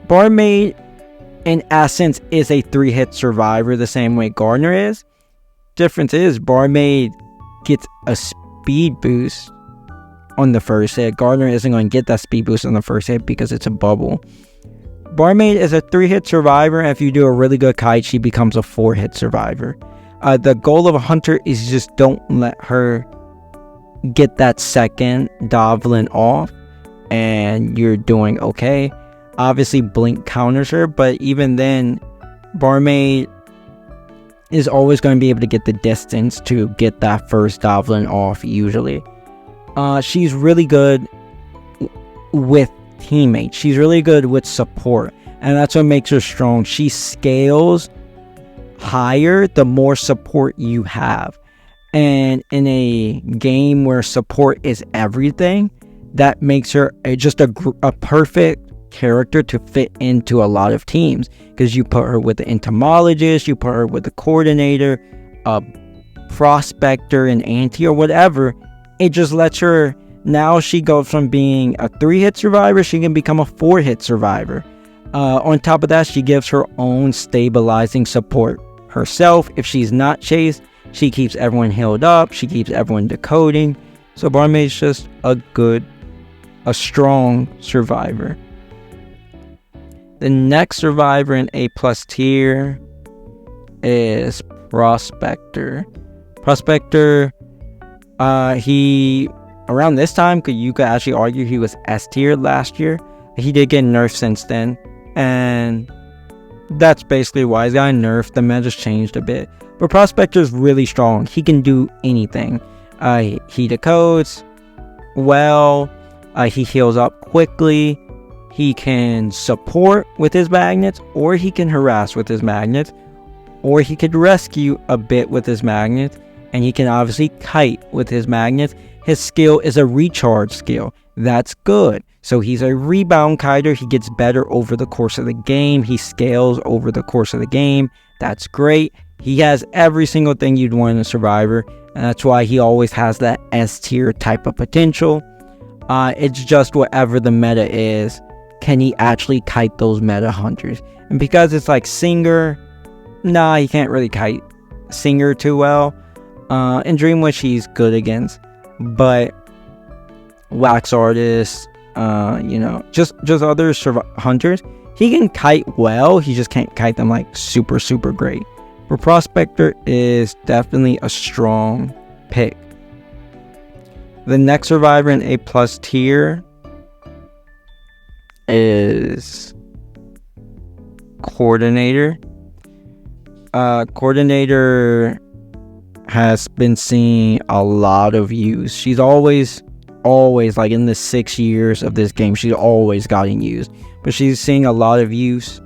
Barmaid, in essence, is a 3-hit survivor the same way Gardener is. Difference is Barmaid gets a speed boost on the first hit. Gardener isn't going to get that speed boost on the first hit because it's a bubble. Barmaid is a 3-hit survivor, and if you do a really good kite, she becomes a 4-hit survivor. The goal of a hunter is just don't let her get that second Novelist off, and you're doing okay. Obviously, Blink counters her, but even then, Barmaid is always going to be able to get the distance to get that first Novelist off, usually. She's really good with teammates. She's really good with support, and that's what makes her strong. She scales higher the more support you have, and in a game where support is everything, that makes her just a perfect character to fit into a lot of teams, because you put her with the Entomologist, you put her with the Coordinator, a Prospector, an Anti, or whatever. It just lets her, now she goes from being a 3-hit survivor, she can become a 4-hit survivor. On top of that, she gives her own stabilizing support herself. If she's not chased, she keeps everyone healed up, she keeps everyone decoding. So Barmaid's just a strong survivor. The next survivor in A+ tier is Prospector. Prospector, he, around this time, you could actually argue he was S tier last year. He did get nerfed since then, and that's basically why he's gotten nerfed. The meta's changed a bit, but Prospector's really strong. He can do anything. He decodes well, he heals up quickly, he can support with his magnets, or he can harass with his magnets, or he could rescue a bit with his magnets, and he can obviously kite with his magnets. His skill is a recharge skill. That's good. So he's a rebound kiter. He gets better over the course of the game. He scales over the course of the game. That's great. He has every single thing you'd want in a survivor, and that's why he always has that S tier type of potential. It's just whatever the meta is, can he actually kite those meta hunters? And because it's like Singer, nah, he can't really kite Singer too well. In Dreamwitch, he's good against, but Wax Artist, just other hunters, he can kite well, he just can't kite them like super great. But Prospector is definitely a strong pick. The next survivor in A+ tier is Coordinator. Coordinator has been seeing a lot of use. She's always like in the 6 years of this game, she's always gotten used, but she's seeing a lot of use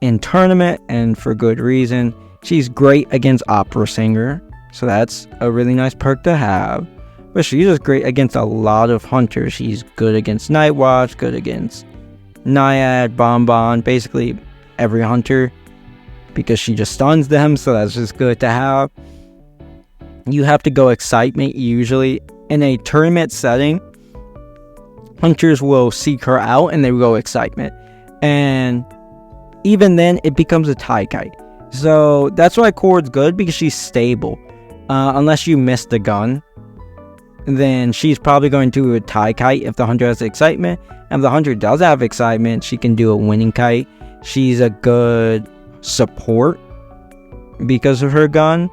in tournament, and for good reason. She's great against Opera Singer, so that's a really nice perk to have. But she's just great against a lot of hunters. She's good against Nightwatch, good against Naiad, Bonbon, basically every hunter, because she just stuns them, so that's just good to have. you have to go excitement. Usually in a tournament setting, hunters will seek her out and they will go excitement, and even then it becomes a tie kite. So that's why Cord's good, because she's stable. Unless you miss the gun, then she's probably going to do a tie kite if the hunter has excitement. And if the hunter does have excitement, she can do a winning kite. She's a good support because of her gun,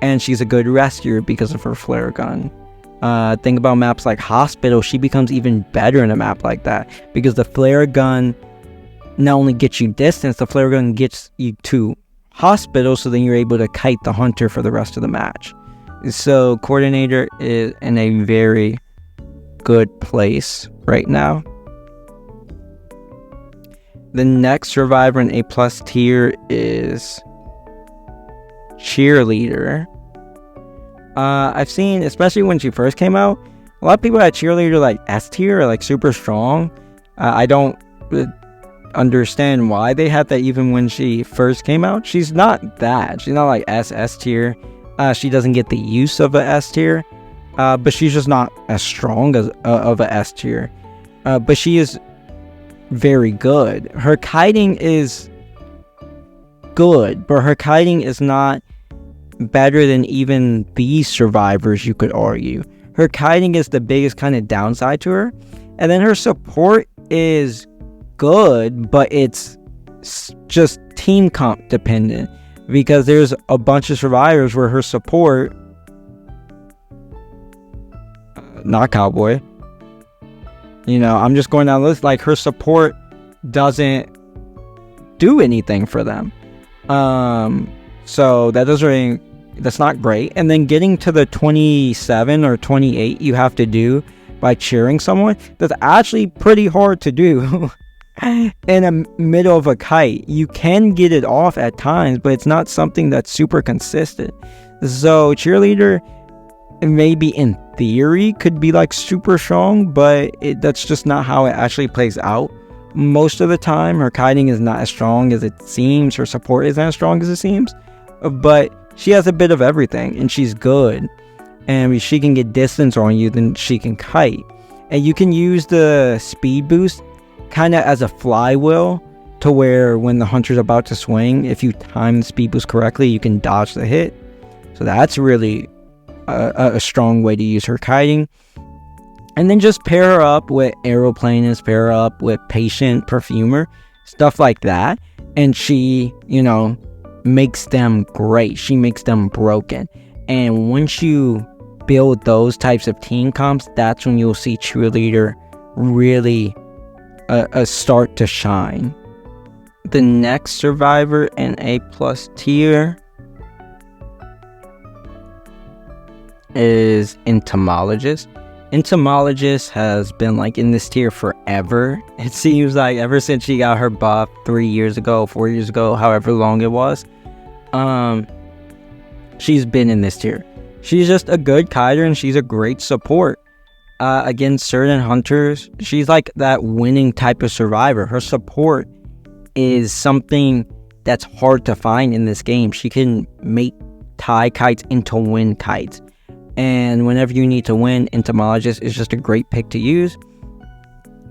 and she's a good rescuer because of her flare gun. Think about maps like Hospital. She becomes even better in a map like that, because the flare gun not only gets you distance, the flare gun gets you to Hospital, so then you're able to kite the hunter for the rest of the match. So Coordinator is in a very good place right now. The next survivor in A+ tier is Cheerleader. I've seen, especially when she first came out, a lot of people had Cheerleader like S tier, or like super strong. I don't understand why they had that even when she first came out. She's not that. She's not like S tier. She doesn't get the use of a S tier, but she's just not as strong as of a S tier. But she is very good. Her kiting is good, but her kiting is not better than even these survivors, you could argue. Her kiting is the biggest kind of downside to her. And then her support is good, but it's just team comp dependent, because there's a bunch of survivors where her support, not Cowboy, I'm just going down the list, like her support doesn't do anything for them. So that's not great. And then getting to the 27 or 28 you have to do by cheering someone, that's actually pretty hard to do. In the middle of a kite, you can get it off at times, but it's not something that's super consistent. So Cheerleader, maybe in theory, could be like super strong, but that's just not how it actually plays out. Most of the time, her kiting is not as strong as it seems. Her support isn't as strong as it seems, but she has a bit of everything, and she's good. And if she can get distance on you, then she can kite. And you can use the speed boost kind of as a flywheel, to where when the hunter's about to swing, if you time the speed boost correctly, you can dodge the hit. So that's really a strong way to use her kiting. And then just pair her up with Aeroplanist, pair her up with Patient, Perfumer, stuff like that. And she, makes them great. She makes them broken. And once you build those types of team comps, that's when you'll see Cheerleader really start to shine. The next survivor in A+ tier is Entomologist. Entomologist has been like in this tier forever. It seems like ever since she got her buff 3 years ago, 4 years ago, however long it was. She's been in this tier. She's just a good kiter, and she's a great support. Against certain hunters, she's like that winning type of survivor. Her support is something that's hard to find in this game. She can make tie kites into win kites. And whenever you need to win, Entomologist is just a great pick to use,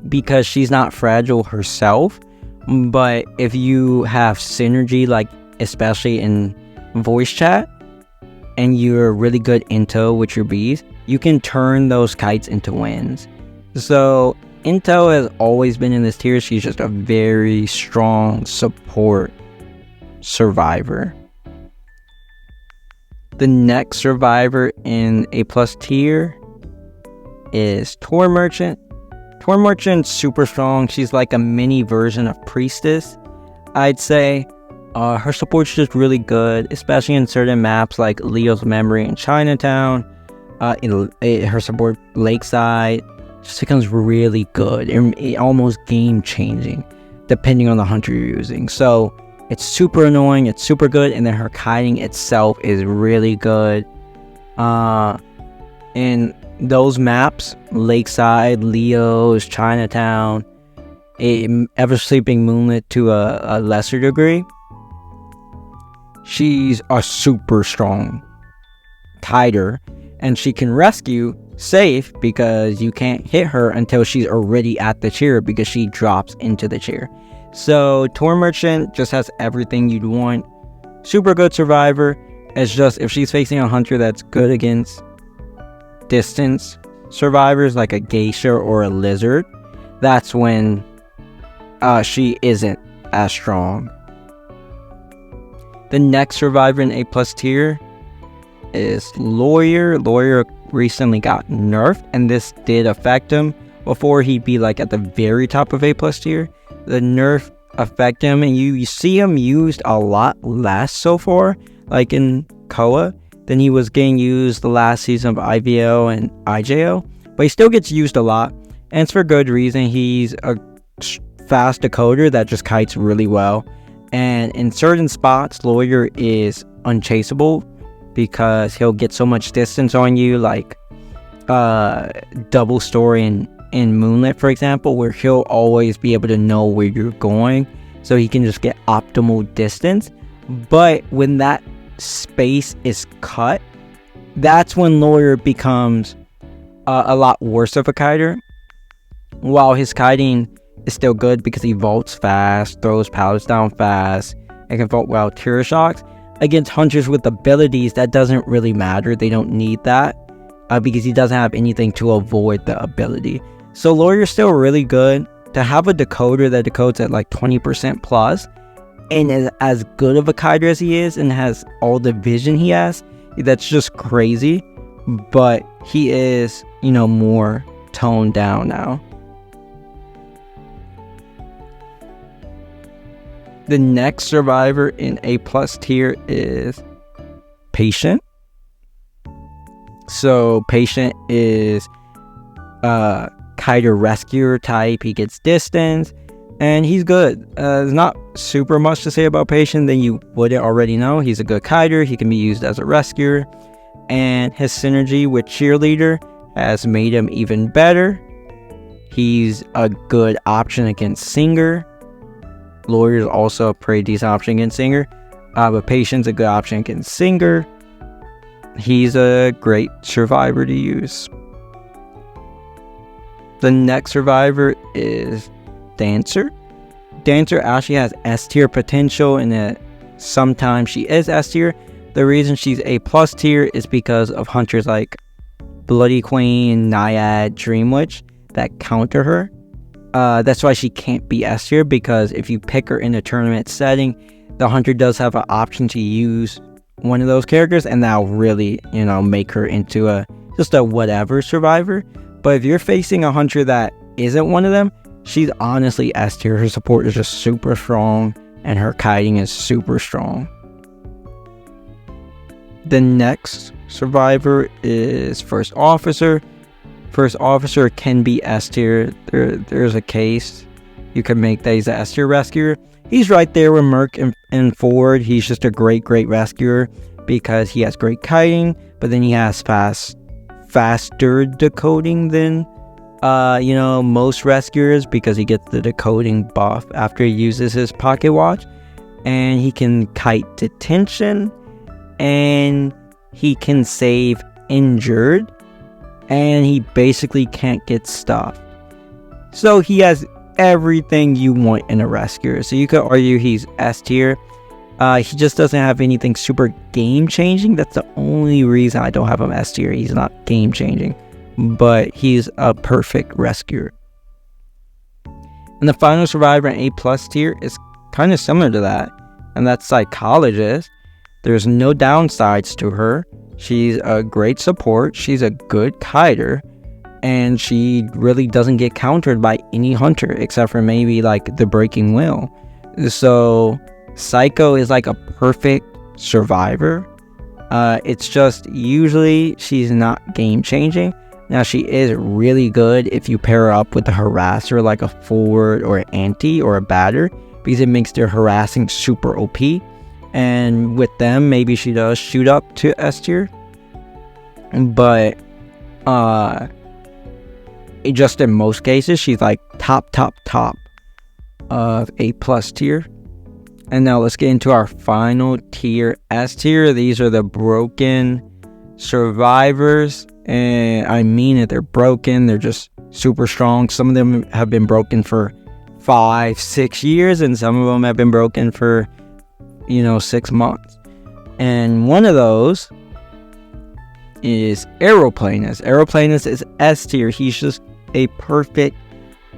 because she's not fragile herself. But if you have synergy, like especially in voice chat, and you're really good into with your bees, you can turn those kites into wins. So Into has always been in this tier. She's just a very strong support survivor. The next survivor in A+ tier is Tour Merchant. Tour Merchant's super strong. She's like a mini version of Priestess, I'd say. Her support's just really good, especially in certain maps like Leo's Memory in Chinatown. Her support Lakeside just becomes really good and almost game changing depending on the hunter you're using. So it's super annoying, it's super good, and then her kiting itself is really good. In those maps, Lakeside, Leo's, Chinatown, Ever Sleeping Moonlit to a lesser degree, she's a super strong Kiter, and she can rescue safe because you can't hit her until she's already at the chair because she drops into the chair. So Tour Merchant just has everything you'd want. Super good survivor. It's just if she's facing a hunter that's good against distance survivors like a geisha or a lizard, that's when she isn't as strong. The next survivor in A+ tier is Lawyer. Lawyer recently got nerfed, and this did affect him. Before, he'd be like at the very top of A+ tier. The nerf affect him, and you see him used a lot less so far, like in Koa, than he was getting used the last season of IVO and IJO. But he still gets used a lot, and it's for good reason. He's a fast decoder that just kites really well, and in certain spots, Lawyer is unchaseable because he'll get so much distance on you, like double story in Moonlit, for example, where he'll always be able to know where you're going, so he can just get optimal distance. But when that space is cut, that's when Lawyer becomes a lot worse of a kiter. While his kiting is still good because he vaults fast, throws pallets down fast, and can vault well Terror Shocks. Against hunters with abilities, that doesn't really matter. They don't need that because he doesn't have anything to avoid the ability. So Lawyer's still really good. To have a decoder that decodes at like 20% plus and is as good of a kiter as he is and has all the vision he has, that's just crazy. But he is, more toned down now. The next survivor in A+ tier is Patient. So Patient is kiter rescuer type. He gets distance and he's good. There's not super much to say about Patient than you wouldn't already know. He's a good kiter. He can be used as a rescuer, and his synergy with Cheerleader has made him even better. He's a good option against Singer. Lawyer is also a pretty decent option against Singer, but Patient's a good option against Singer. He's a great survivor to use. The next survivor is Dancer. Dancer actually has S tier potential in that sometimes she is S tier. The reason she's A+ tier is because of hunters like Bloody Queen, Naiad, Dream Witch that counter her. That's why she can't be S tier, because if you pick her in a tournament setting, the hunter does have an option to use one of those characters, and that'll really, make her into just a whatever survivor. But if you're facing a hunter that isn't one of them, she's honestly S tier. Her support is just super strong, and her kiting is super strong. The next survivor is First Officer. First Officer can be S tier. There's a case you can make that he's a S tier rescuer. He's right there with Merc and Ford. He's just a great rescuer because he has great kiting, but then he has faster decoding than most rescuers, because he gets the decoding buff after he uses his pocket watch, and he can kite detention, and he can save injured, and he basically can't get stuffed. So he has everything you want in a rescuer. So you could argue he's S tier. He just doesn't have anything super game changing. That's the only reason I don't have him S tier. He's not game changing, but he's a perfect rescuer. And the final survivor in A+ tier is kind of similar to that, and that's Psychologist. There's no downsides to her. She's a great support. She's a good kiter, and she really doesn't get countered by any hunter except for maybe like the Breaking Will. So Psycho is like a perfect survivor. It's just usually she's not game changing. Now she is really good if you pair her up with a harasser like a forward or an anti or a batter, because it makes their harassing super OP. And with them, maybe she does shoot up to S tier. But just in most cases, she's like top of A+ tier. And now let's get into our final tier, S tier. These are the broken survivors, and I mean it, they're broken. They're just super strong. Some of them have been broken for 5-6 years, and some of them have been broken for 6 months. And one of those is Aeroplanist. Aeroplanist is S tier. He's just a perfect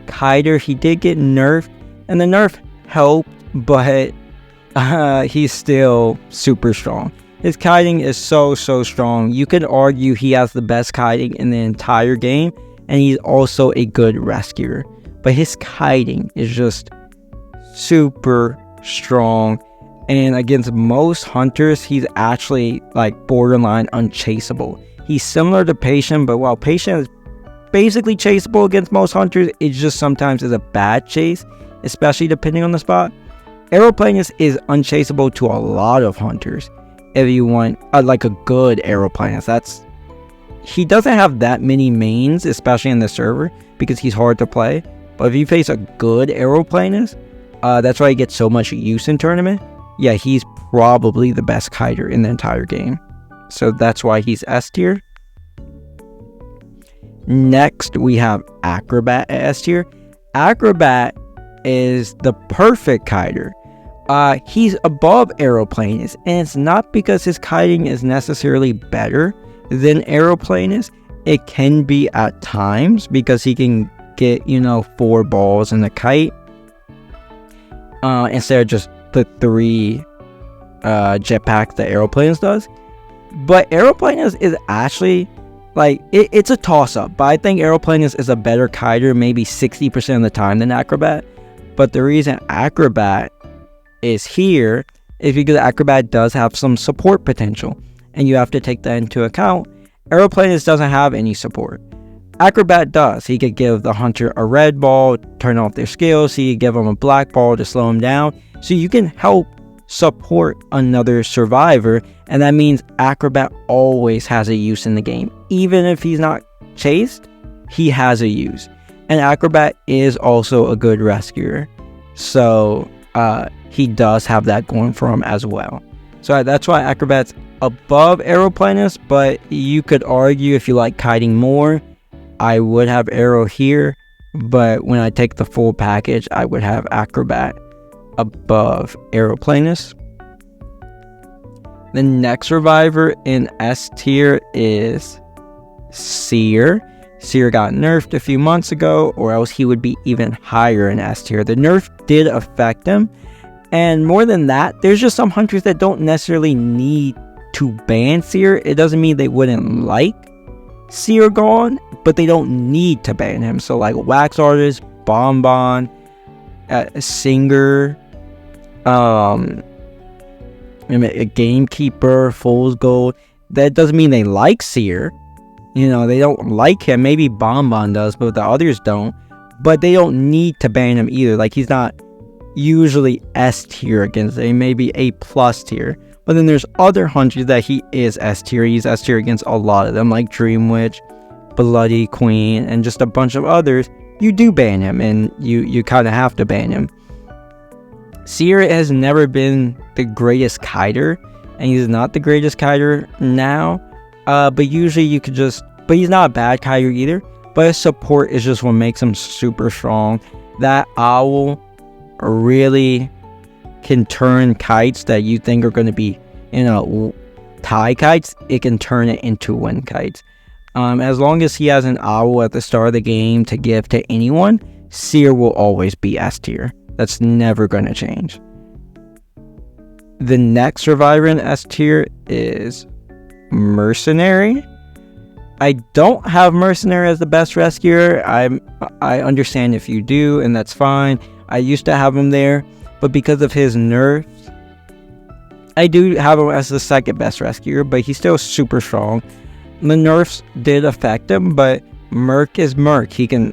kiter. He did get nerfed, and the nerf helped, but he's still super strong. His kiting is so strong. You could argue he has the best kiting in the entire game, and he's also a good rescuer. But his kiting is just super strong, and against most hunters, he's actually like borderline unchaseable. He's similar to Patient, but while Patient is basically chaseable against most hunters, it just sometimes is a bad chase, especially depending on the spot. Aeroplanist is unchaseable to a lot of hunters. If you want like a good Aeroplanist, he doesn't have that many mains, especially in the server, because he's hard to play. But if you face a good Aeroplanist, that's why he gets so much use in tournament. Yeah, he's probably the best kiter in the entire game. So that's why he's S tier. Next, we have Acrobat at S tier. Acrobat is the perfect kiter. He's above Aeroplanist, and it's not because his kiting is necessarily better than Aeroplanist. It can be at times because he can get 4 balls in the kite instead of just the 3 jetpacks that Aeroplanist does. But Aeroplanist is actually like it's a toss-up, but I think Aeroplanist is a better kiter maybe 60% of the time than Acrobat. But the reason Acrobat is here is because Acrobat does have some support potential, and you have to take that into account. Aeroplanist doesn't have any support. Acrobat does. He could give the hunter a red ball, turn off their skills. He could give them a black ball to slow them down. So you can help support another survivor, and that means Acrobat always has a use in the game. Even if he's not chased, he has a use. And Acrobat is also a good rescuer. So he does have that going for him as well. So that's why Acrobat's above Aeroplanist, but you could argue if you like kiting more, I would have Aero here, but when I take the full package, I would have Acrobat above Aeroplanist. The next survivor in S tier is Seer. Seer got nerfed a few months ago, or else he would be even higher in S tier. The nerf did affect him, and more than that, there's just some hunters that don't necessarily need to ban Seer. It doesn't mean they wouldn't like Seer gone, but they don't need to ban him. So like Wax Artist, Bonbon, Singer, a Gamekeeper, Fool's Gold. That doesn't mean they like Seer. They don't like him. Maybe Bonbon does, but the others don't. But they don't need to ban him either. Like, he's not usually S tier against them. Maybe A+ tier. But then there's other hunters that he is S tier. He's S tier against a lot of them, like Dream Witch, Bloody Queen, and just a bunch of others. You do ban him, and you kind of have to ban him. Seer has never been the greatest kiter, and he's not the greatest kiter now. But usually you could but he's not a bad kiter either. But his support is just what makes him super strong. That owl really can turn kites that you think are going to be, tie kites. It can turn it into wind kites. As long as he has an owl at the start of the game to give to anyone, Seer will always be S tier. That's never going to change. The next survivor in S tier is Mercenary. I don't have Mercenary as the best rescuer. I understand if you do, and that's fine. I used to have him there, but because of his nerfs, I do have him as the second best rescuer, but he's still super strong. The nerfs did affect him, but Merc is Merc. He can,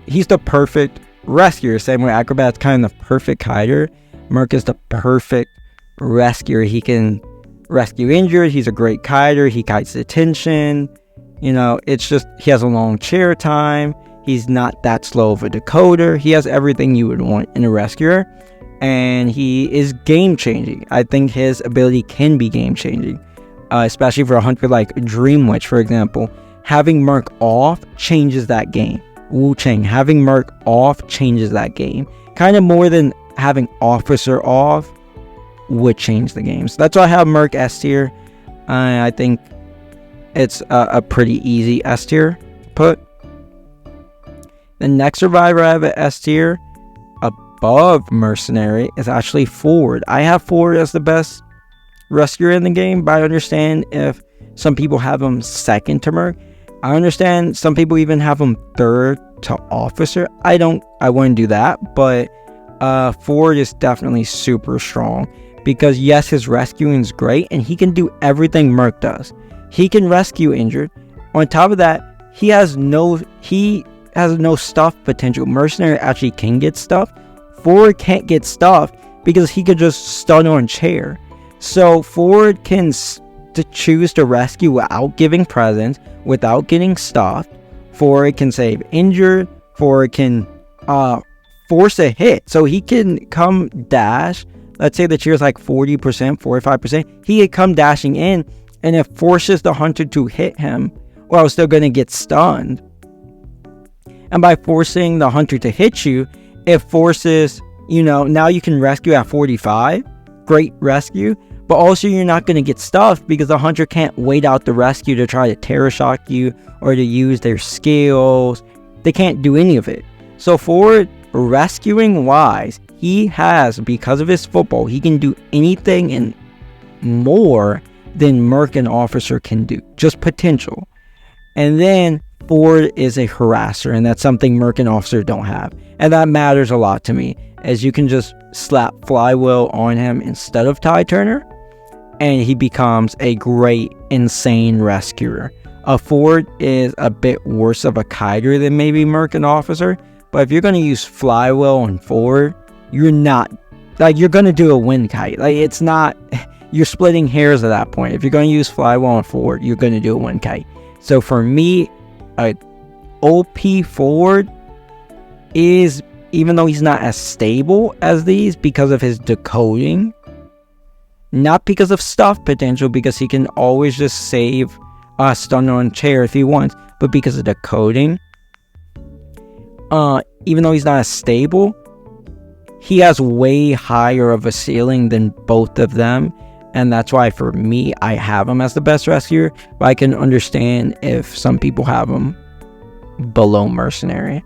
he's the perfect rescuer. Same way Acrobat's kind of the perfect kiter. Merc is the perfect rescuer. He can rescue injured. He's a great kiter. He kites attention. It's just he has a long chair time. He's not that slow of a decoder. He has everything you would want in a rescuer, and he is game changing. I think his ability can be game changing. especially for a hunter like Dream Witch, for example. Having Merc off changes that game. Wu-Chang, having Merc off changes that game. Kind of more than having Officer off would change the game. So that's why I have Merc S tier. I think it's a pretty easy S tier put. The next survivor I have at S tier above Mercenary is actually Ford. I have Ford as the best rescuer in the game, but I understand if some people have him second to Merc. I understand some people even have him third to Officer. I wouldn't do that, but Ford is definitely super strong because yes, his rescuing is great and he can do everything Merc does. He can rescue injured. On top of that, he has no stuff potential. Mercenary actually can get stuff. Ford can't get stuff because he could just stun on chair. So Ford can choose to rescue without giving presents, without getting stuffed. Ford can save injured. Ford can force a hit. So he can come dash. Let's say the cheer is like 40%, 45%. He could come dashing in, and it forces the hunter to hit him while still going to get stunned. And by forcing the hunter to hit you, it forces, now you can rescue at 45. Great rescue. But also you're not going to get stuffed because the hunter can't wait out the rescue to try to terror shock you or to use their skills. They can't do any of it. So for rescuing wise, he has, because of his football, he can do anything and more than Merc and Officer can do. Just potential. And then Ford is a harasser, and that's something Merc and Officer don't have. And that matters a lot to me, as you can just slap Flywheel on him instead of Tide Turner, and he becomes a great, insane rescuer. A Ford is a bit worse of a kiter than maybe Merc and Officer, but if you're going to use Flywheel on Ford, you're going to do a wind kite. It's not, you're splitting hairs at that point. If you're going to use Flywheel on Ford, you're going to do a wind kite. So for me, OP Ford is, even though he's not as stable as these because of his decoding, not because of stuff potential, because he can always just save stun on chair if he wants, but because of decoding, even though he's not as stable, he has way higher of a ceiling than both of them. And that's why for me, I have him as the best rescuer, but I can understand if some people have him below Mercenary.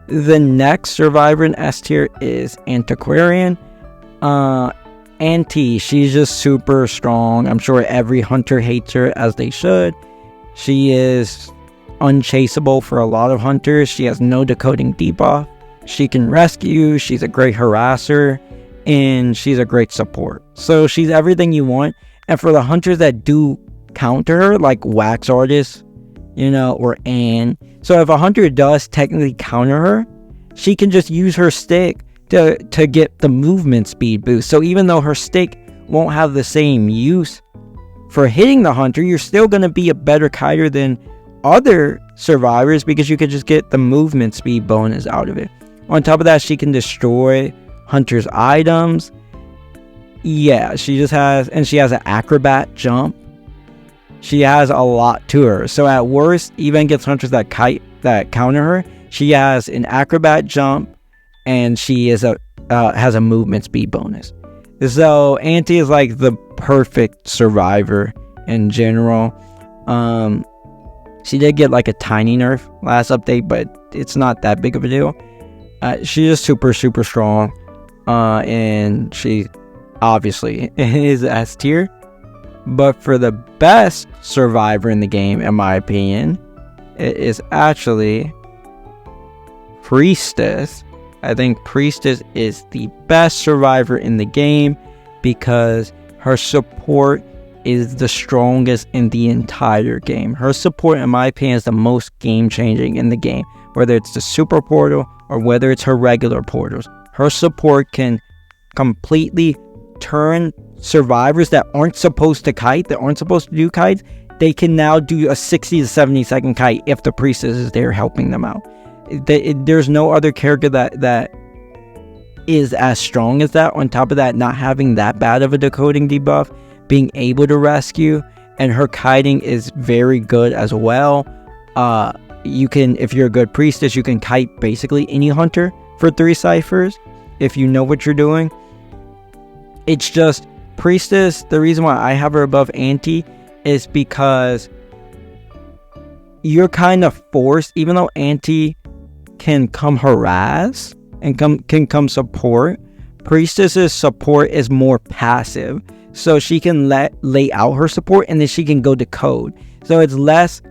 The next survivor in S tier is Antiquarian. Anti, she's just super strong. I'm sure every hunter hates her, as they should. She is unchaseable for a lot of hunters. She has no decoding debuff. She can rescue. She's a great harasser. And she's a great support. So she's everything you want. And for the hunters that do counter her, like Wax Artist, or Anne. So if a hunter does technically counter her, she can just use her stick to get the movement speed boost. So even though her stick won't have the same use for hitting the hunter, you're still going to be a better kiter than other survivors because you could just get the movement speed bonus out of it. On top of that, she can destroy hunter's items. Yeah, she has an Acrobat jump. She has a lot to her. So at worst, even against hunters that counter her, she has an Acrobat jump, and she has a movement speed bonus. So Anti is like the perfect survivor in general. She did get like a tiny nerf last update, but it's not that big of a deal. She is super, super strong. And she obviously is S tier. But for the best survivor in the game, in my opinion, it is actually Priestess. I think Priestess is the best survivor in the game because her support is the strongest in the entire game. Her support, in my opinion, is the most game-changing in the game. Whether it's the super portal or whether it's her regular portals. Her support can completely turn survivors that aren't supposed to kite, that aren't supposed to do kites, they can now do a 60 to 70 second kite if the Priestess is there helping them out. There's no other character that is as strong as that. On top of that, not having that bad of a decoding debuff being able to rescue, and her kiting is very good as well. You can, if you're a good priestess, you can kite basically any hunter for 3 ciphers if you know what you're doing. It's just priestess, the reason why I have her above Anti is because you're kind of forced, even though Anti can come harass and can come support, priestess's support is more passive, so she can lay out her support and then she can go decode. So it's less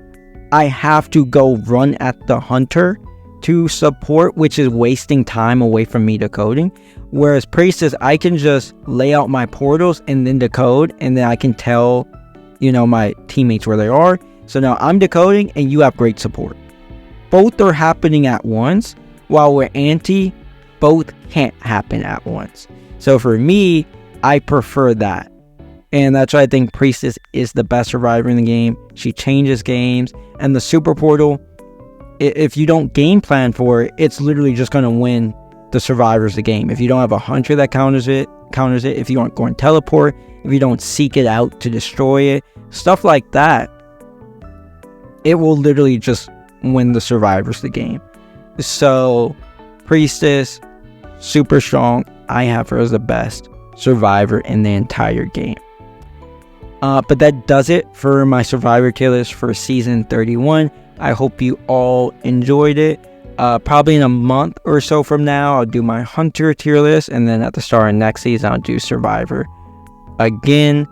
I have to go run at the hunter to support, which is wasting time away from me decoding. Whereas priestess, I can just lay out my portals and then decode, and then I can tell, you know, my teammates where they are. So now I'm decoding and you have great support. Both are happening at once, while with Anti, both can't happen at once. So for me, I prefer that. And that's why I think Priestess is the best survivor in the game. She changes games. And the super portal, if you don't game plan for it, it's literally just going to win the survivors the game. If you don't have a hunter that counters it. If you aren't going teleport, if you don't seek it out to destroy it, stuff like that, it will literally just win the survivors the game. So Priestess, super strong. I have her as the best survivor in the entire game. But that does it for my survivor tier list for season 31. I hope you all enjoyed it. Probably in a month or so from now, I'll do my hunter tier list, and then at the start of next season, I'll do survivor again.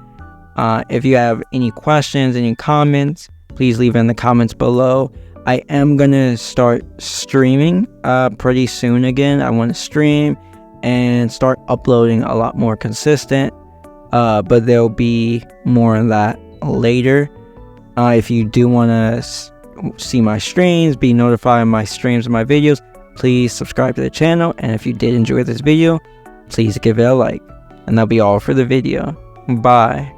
If you have any questions, any comments, please leave it in the comments below. I am gonna start streaming pretty soon again. I want to stream and start uploading a lot more consistent, but there'll be more of that later. If you do want to see my streams, be notified of my streams and my videos, please subscribe to the channel. And if you did enjoy this video, please give it a like. And that'll be all for the video. Bye.